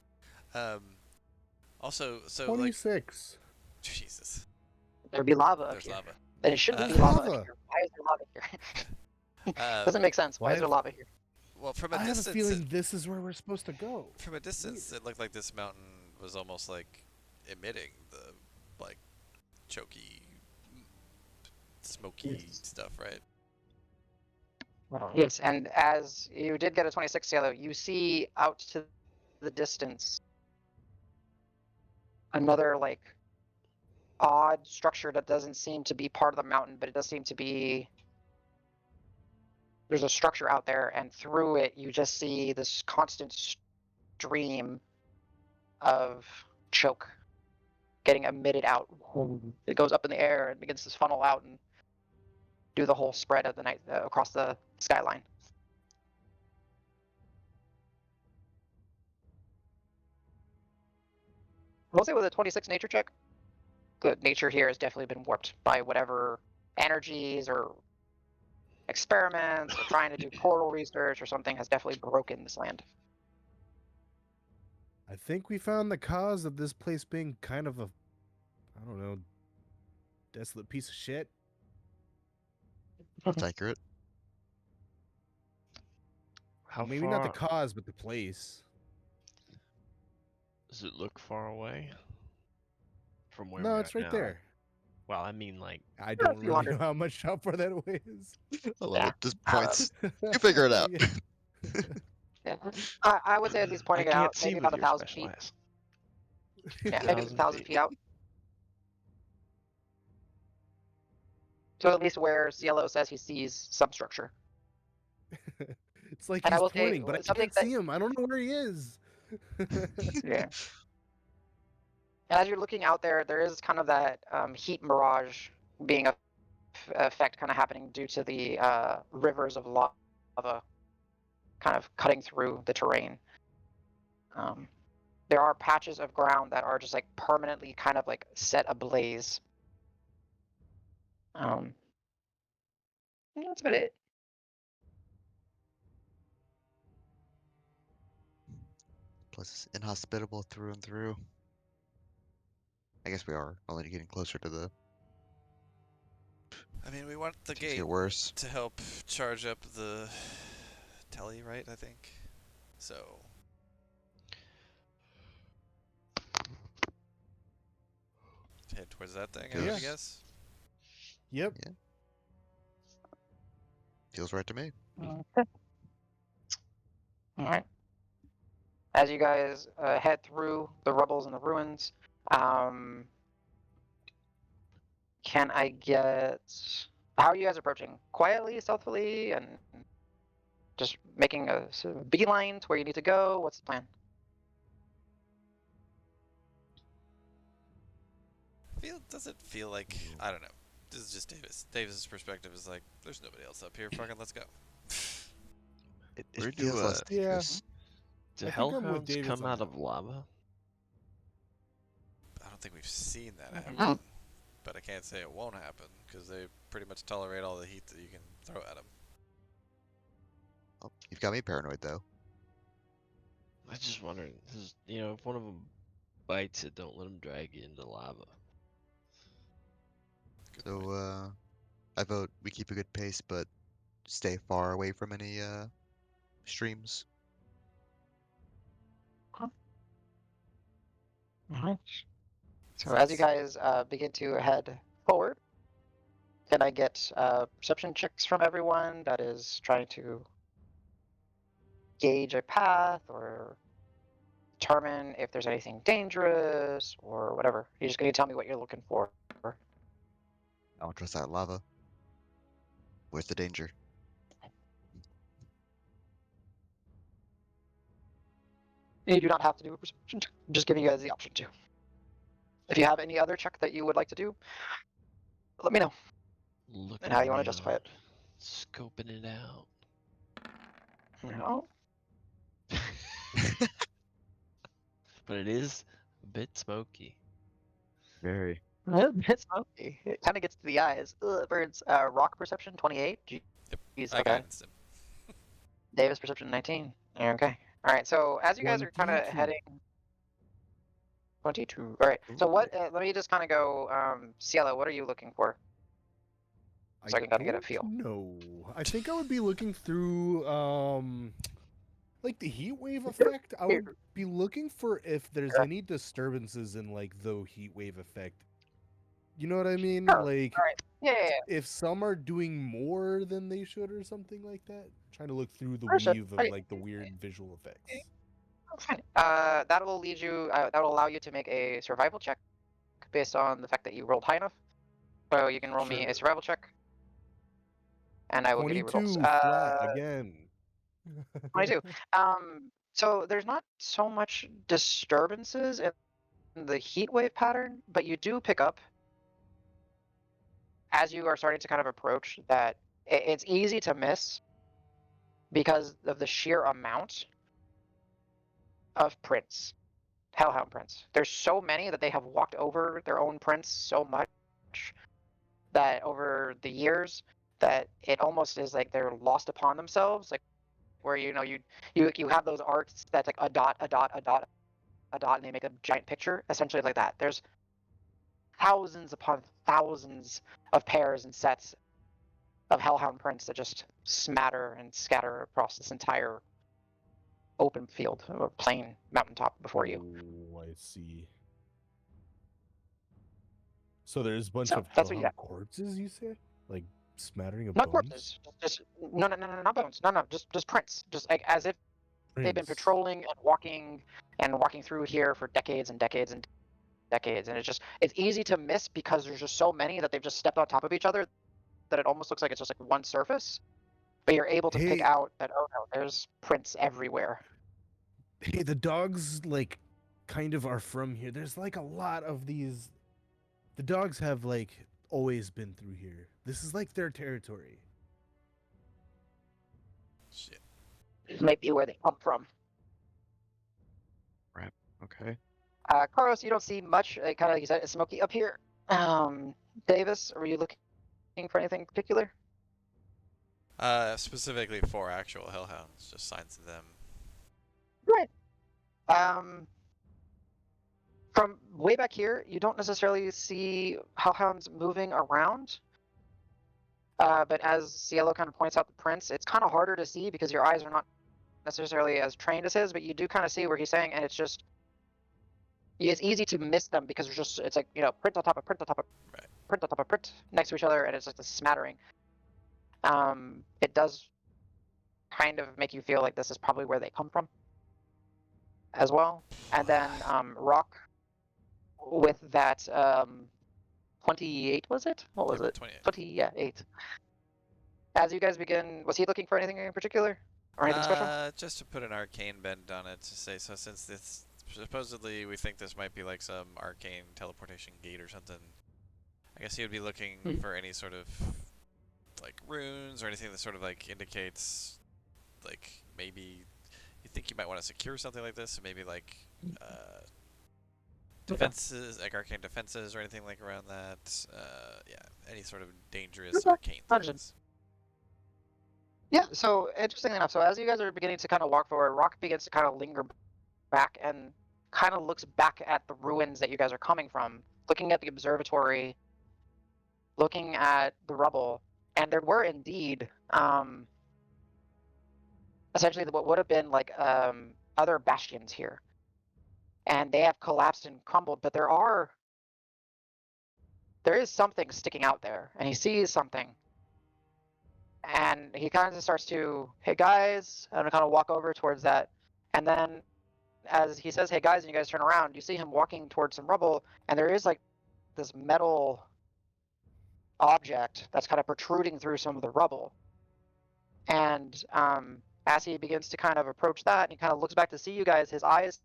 Also, so like 26. Jesus. There be lava up There's here. lava. And it shouldn't be There's lava lava. here. Why is there lava here? Uh, Doesn't make sense. Why Why is there is- lava here? well, from a I have a distance, feeling this is where we're supposed to go. from a distance, it looked like this mountain was almost like emitting the like choky, smoky Yes. stuff, right? Yes, and as you did get a 26 yellow, you see out to the distance another like odd structure that doesn't seem to be part of the mountain, but it does seem to be. There's a structure out there, and through it you just see this constant stream of choke getting emitted out. It goes up in the air and begins to funnel out and do the whole spread of the night across the skyline. We'll say with a 26 nature check, the nature here has definitely been warped by whatever energies or experiments or trying to do portal research or something has definitely broken this land. I think we found the cause of this place being kind of a, I don't know, desolate piece of shit. That's accurate. How Maybe far not the cause, but the place. does it look far away from where No, we're it's at right now? there. Well, I mean, like, I a don't few really hundred. know how far that away is. I love Yeah. it. Just points. You figure it out. Yeah. I would say as he's I pointing it can't out, see maybe with about your 1,000 special feet. eyes. Yeah, maybe 1,000 1,000 feet. feet out. So at least where Cielo says he sees some structure. It's like And I he's will say, pointing, but I something can't that- see him. I don't know where he is. Yeah. And as you're looking out there, there is kind of that heat mirage being a effect kind of happening due to the rivers of lava kind of cutting through the terrain. There are patches of ground that are just like permanently kind of like set ablaze. That's about it. Plus, it's inhospitable through and through. I guess we are only getting closer to the. I mean, we want the Things gate get worse. to help charge up the telly, right? I think. So. Head towards that thing, I would Yes. guess. Yep. Feels right to me. Okay. All right. As you guys head through the rubbles and the ruins, can I get? How are you guys approaching? Quietly, stealthily, and just making a sort of beeline to where you need to go? What's the plan? Doesn't feel like, I don't know. This is just Davis. Davis's perspective is like, there's nobody else up here. Fucking let's go. It Where feels do less Yeah. dangerous. do I think I'm with hellhounds Davis come on out that of lava? I don't think we've seen that Mhm. happen, but I can't say it won't happen because they pretty much tolerate all the heat that you can throw at them. Oh, you've got me paranoid though. I just wondering, if one of them bites it, don't let them drag you into lava. Good So point. I vote we keep a good pace, but stay far away from any streams. Alright. So as you guys begin to head forward, can I get perception checks from everyone that is trying to gauge a path or determine if there's anything dangerous or whatever? You're just going to tell me what you're looking for. I don't trust that lava. Where's the danger? You do not have to do a perception check. I'm just giving you guys the option to. If you have any other check that you would like to do, let me know Looking and how you want to justify around, it. scoping it out. No. But it is a bit smoky. Very. It's smoky. It kind of gets to the eyes. Ugh, it burns. Rock perception 28. Jeez, I okay. guidance him. Davis perception 19. Okay. All right. So as you guys are kind of 22. heading 22. All right. So what? Let me just kind of go. Cielo, what are you looking for? So I can kind of get a feel. No, I think I would be looking through like the heat wave effect. I would be looking for if there's Sure. any disturbances in like the heat wave effect. You know what I mean? Sure. Like All right. Yeah. if some are doing more than they should or something like that. Trying to look through the Understood. weave of like the weird visual effects. Fine. That will lead you. That will allow you to make a survival check based on the fact that you rolled high enough. So you can roll me a Sure. survival check, and I will give you results. 22 flat again. 22. So there's not so much disturbances in the heat wave pattern, but you do pick up as you are starting to kind of approach that it's easy to miss because of the sheer amount of prints, hellhound prints. There's so many that they have walked over their own prints so much that over the years that it almost is like they're lost upon themselves, like where you have those arts that's like a dot, a dot, a dot, a dot, and they make a giant picture, essentially like that. There's thousands upon thousands of pairs and sets of hellhound prints that just smatter and scatter across this entire open field or plain mountaintop before you. Oh, I see. So there's a bunch So of that's what you hellhound got. corpses, you say? Like smattering of Not bones? corpses, just no, not bones, no, just prints, just like as if they've been Prints. patrolling and walking through here for decades and decades and decades, and it's easy to miss because there's just so many that they've just stepped on top of each other that it almost looks like it's just like one surface, but you're able to pick Hey. out that, oh no, there's prints everywhere. Hey, the dogs like kind of are from here. There's like a lot of these. The dogs have like always been through here. This is like their territory. Shit. This might be where they come from. Okay. Carlos, you don't see much, kind of like you said, it's smoky up here. Davis, were you looking for anything particular? Specifically for actual hellhounds, just signs of them. Right. From way back here, you don't necessarily see hellhounds moving around. But as Cielo kind of points out the prints, it's kind of harder to see because your eyes are not necessarily as trained as his, but you do kind of see where he's saying, and it's easy to miss them because it's like, print on top of print on top of Right. print on top of print next to each other, and it's just a smattering. It does kind of make you feel like this is probably where they come from as well. And then Rock with that 28, was it? What was Yep, it? 28. 28. As you guys begin, was he looking for anything in particular? Or anything special? Just to put an arcane bend on it to say, so since this supposedly we think this might be like some arcane teleportation gate or something, I guess he would be looking for any sort of like runes or anything that sort of like indicates like maybe you think you might want to secure something like this, or maybe like defenses, like arcane defenses or anything like around that. Yeah, any sort of dangerous arcane things. Yeah, so interestingly enough, so as you guys are beginning to kind of walk forward, Rock begins to kind of linger back and kind of looks back at the ruins that you guys are coming from, looking at the observatory, looking at the rubble, and there were indeed essentially what would have been like other bastions here. and they have collapsed and crumbled, but there is something sticking out there, and he sees something. And he kind of starts to, hey guys, and kind of walk over towards that. And then as he says, hey guys, and you guys turn around, you see him walking towards some rubble, and there is like this metal object that's kind of protruding through some of the rubble. And as he begins to kind of approach that, and he kind of looks back to see you guys, his eyes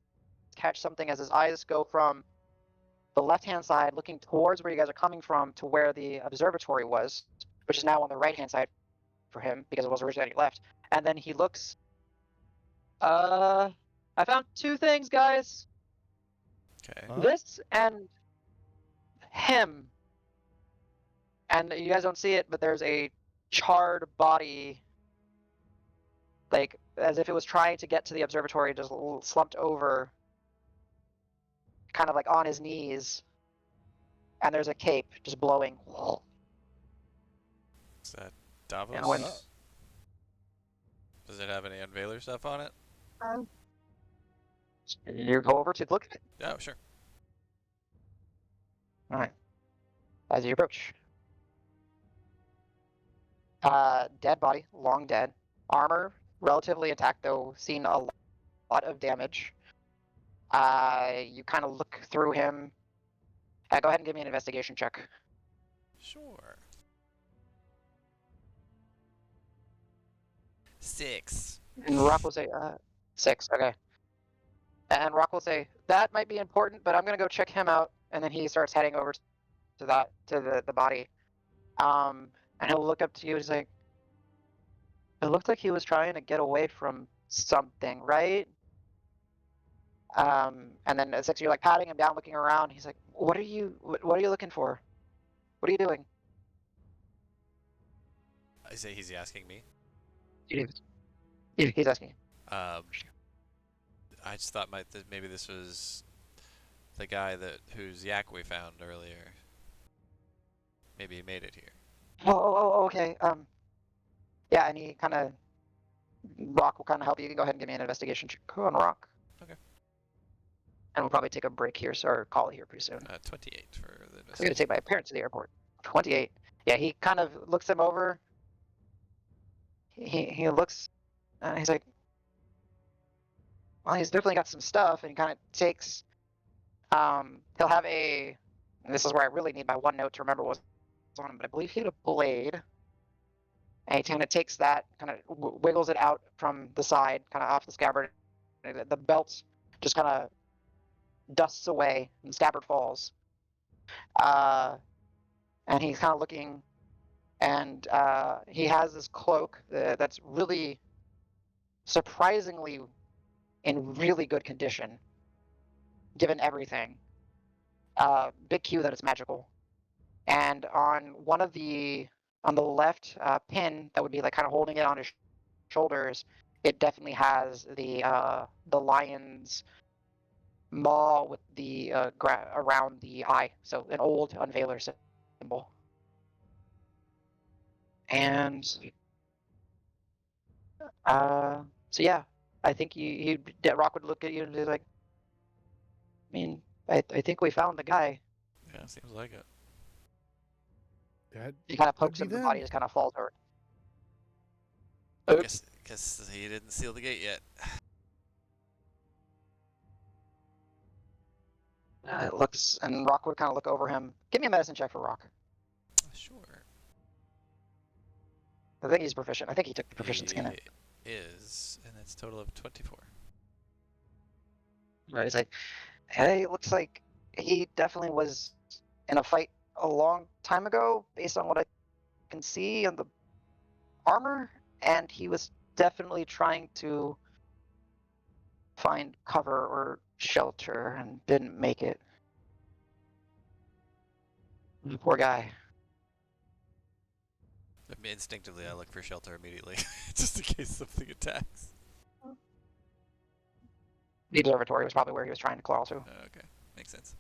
catch something as his eyes go from the left-hand side looking towards where you guys are coming from to where the observatory was, which is now on the right-hand side for him because it was originally on your left. And then he looks, I found two things, guys. Okay. Huh? This and him. And you guys don't see it, but there's a charred body, like as if it was trying to get to the observatory, just slumped over, kind of like on his knees. And there's a cape just blowing. Is that Davos? And when- Does it have any unveiler stuff on it? You go over to look at it. Oh, sure. All right. As you approach, dead body, long dead. Armor relatively intact, though seen a lot of damage. You kind of look through him. Go ahead and give me an investigation check. Sure. 6. And Rock will say, 6. Okay. And Rock will say, that might be important, but I'm gonna go check him out. And then he starts heading over to the body. And he'll look up to you. He's like, it looked like he was trying to get away from something, right? And then it's like you're like patting him down, looking around. He's like, what are you looking for? What are you doing? I say he's asking me. He's asking. I just thought maybe this was the guy whose yak we found earlier. Maybe he made it here. Oh, okay. Yeah, and he kind of, Rock will kind of help you. You can go ahead and give me an investigation check on Rock. Okay. And we'll probably take a break here, or call it here pretty soon. 28 for the I'm going to investigation. take my parents to the airport. 28. Yeah, he kind of looks him over. He looks, and he's like, well, he's definitely got some stuff, and he kind of takes, he'll have and this is where I really need my one note to remember what's on him, but I believe he had a blade. And he kind of takes that, kind of wiggles it out from the side, kind of off the scabbard. And the belt just kind of dusts away, and the scabbard falls. And he's kind of looking, and he has this cloak that's really, surprisingly, in really good condition, given everything. Big Q that it's magical. And on on the left pin that would be like kind of holding it on his shoulders, it definitely has the lion's maw with the around the eye, so an old unveiler symbol. And so yeah, I think Rock would look at you and be like, I mean, I think we found the guy. Yeah, seems like it. He kind of Could pokes be him, the them. body just kind of falls over. Guess he didn't seal the gate yet. It looks, and Rock would kind of look over him. Give me a medicine check for Rock. Sure. I think he's proficient. I think he took the proficiency in it. He is, and that's a total of 24. Right. He's like, hey, it looks like he definitely was in a fight a long time ago, based on what I can see on the armor, and he was definitely trying to find cover or shelter and didn't make it. Poor guy. I mean, instinctively, I look for shelter immediately, just in case something attacks. The observatory was probably where he was trying to claw to. Okay, makes sense.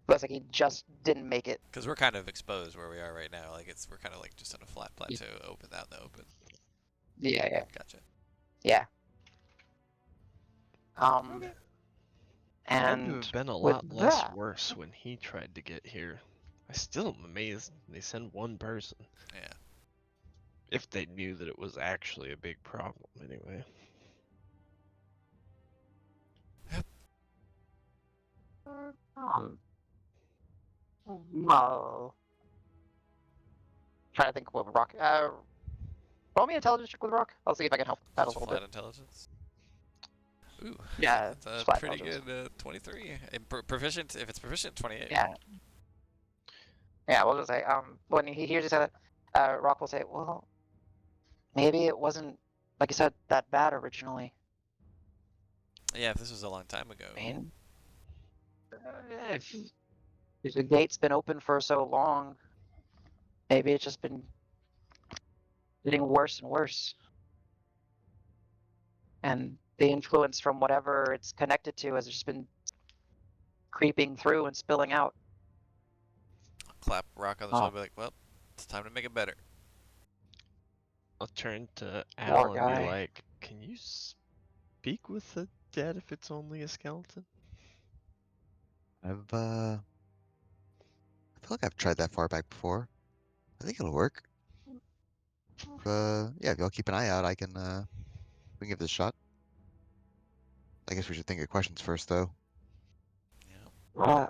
Looks like he just didn't make it. Because we're kind of exposed where we are right now. Like we're kind of like just on a flat plateau, open out in the open. Yeah. Gotcha. Yeah. Okay. Had to And have been a with lot less that, worse when he tried to get here. I still am amazed they send one person. Yeah. If they knew that it was actually a big problem, anyway. well, trying to think what Rock. Roll me intelligence check with Rock. I'll see if I can help that a Just little flat bit. intelligence. Ooh, Yeah, that's just a flat pretty intelligence. good 23. And proficient, if it's proficient, 28. Yeah. Yeah, we'll just say, when he hears you say that, Rock will say, well, maybe it wasn't, like you said, that bad originally. Yeah, if this was a long time ago. I mean, if the gate's been open for so long, maybe it's just been getting worse and worse. And the influence from whatever it's connected to has just been creeping through and spilling out. I'll clap Rock on the Oh. shoulder, be like, well, it's time to make it better. I'll turn to Poor Al and be guy. like, can you speak with the dead if it's only a skeleton? I feel like I've tried that far back before. I think it'll work. Yeah, if y'all keep an eye out, we can give this a shot. I guess we should think of questions first, though. Yeah.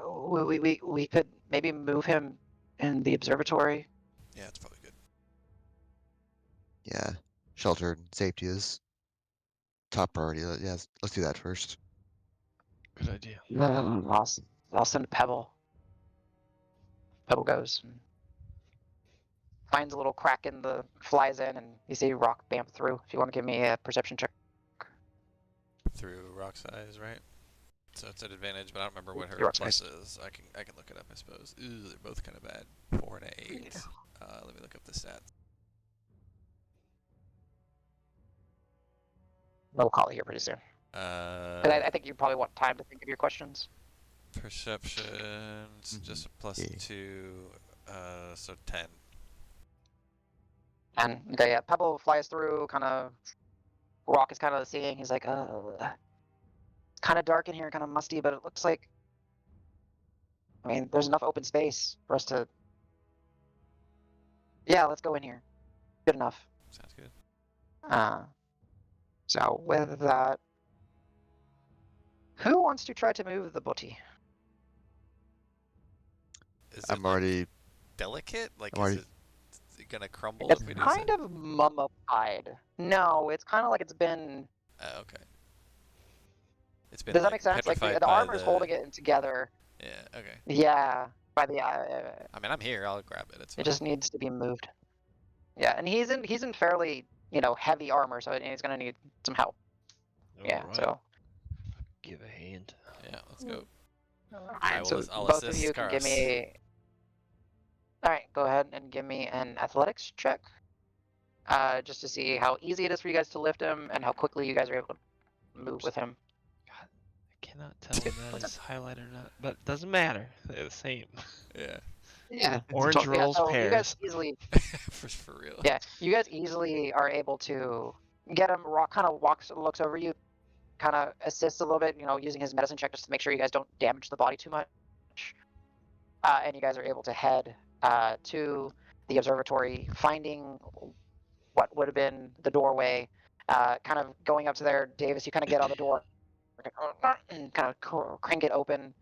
We could maybe move him in the observatory. Yeah, it's probably good. Yeah, shelter and safety is top priority. Yeah, let's do that first. Good idea. I'll send Pebble. Pebble goes and finds a little crack in the, flies in, and you see Rock bamf through. If you want to give me a perception check. Through Rock's eyes, right? So it's an advantage, but I don't remember what her Through Rock's plus is. I can look it up, I suppose. Ooh, they're both kind of bad. 4 and 8. Let me look up the stats. We'll call it here pretty soon. I think you probably want time to think of your questions. Perception, just a plus Yeah. 2, so 10. And okay, yeah, Pebble flies through. Kind of, Rock is kind of seeing. He's like, it's kind of dark in here, kind of musty, but it looks like, I mean, there's enough open space for us to. Yeah, let's go in here. Good enough. Sounds good. So with that, who wants to try to move the booty? Is I'm it like, already. delicate? Like, I'm is already- it gonna crumble It's if we do kind so? of mummified. No, it's kind of like it's been. Oh, okay. It's been Does that like make sense? Like petrified the by armor is holding it together. Yeah, okay. Yeah, by the. I mean, I'm here. I'll grab it. It's It fine. just needs to be moved. Yeah, and he's in fairly heavy armor, so he's gonna need some help. Yeah, Alright, so. give a hand. Yeah, let's go. Alright, so I'll both of assist you can give Karas. me. All right, go ahead and give me an athletics check, just to see how easy it is for you guys to lift him and how quickly you guys are able to move with him. God, I cannot tell if that is highlight or not, but it doesn't matter. They're the same. Yeah. Yeah. Orange rolls so you guys pairs. easily. for real. Yeah, you guys easily are able to get him. Rock kind of looks over you, kind of assists a little bit, using his medicine check just to make sure you guys don't damage the body too much. And you guys are able to head to the observatory, finding what would have been the doorway. Kind of going up to there, Davis, you kind of get on the door and kind of crank it open,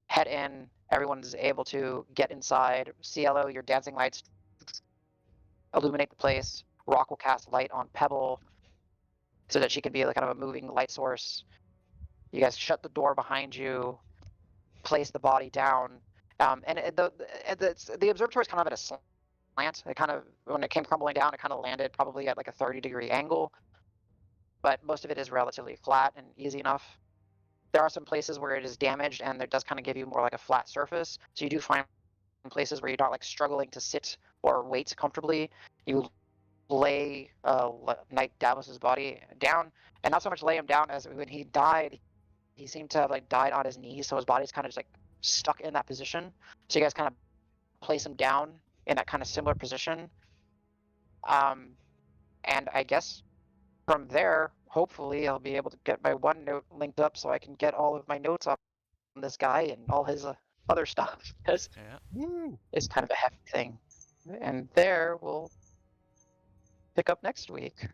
head in. Everyone's able to get inside. CLO, your dancing lights illuminate the place. Rock will cast light on Pebble so that she can be kind of a moving light source. You guys shut the door behind you, place the body down, and the observatory is kind of at a slant. It kind of, when it came crumbling down, it kind of landed probably at like a 30-degree angle, but most of it is relatively flat and easy enough. There are some places where it is damaged, and it does kind of give you more like a flat surface. So you do find places where you're not like struggling to sit or wait comfortably. You lay Knight Davos's body down, and not so much lay him down as when he died, he seemed to have like died on his knees, so his body's kind of just like stuck in that position. So you guys kind of place him down in that kind of similar position. And I guess from there, hopefully I'll be able to get my OneNote linked up so I can get all of my notes on this guy and all his other stuff, because Yeah. Woo! it's kind of a hefty thing. And there we'll pick up next week.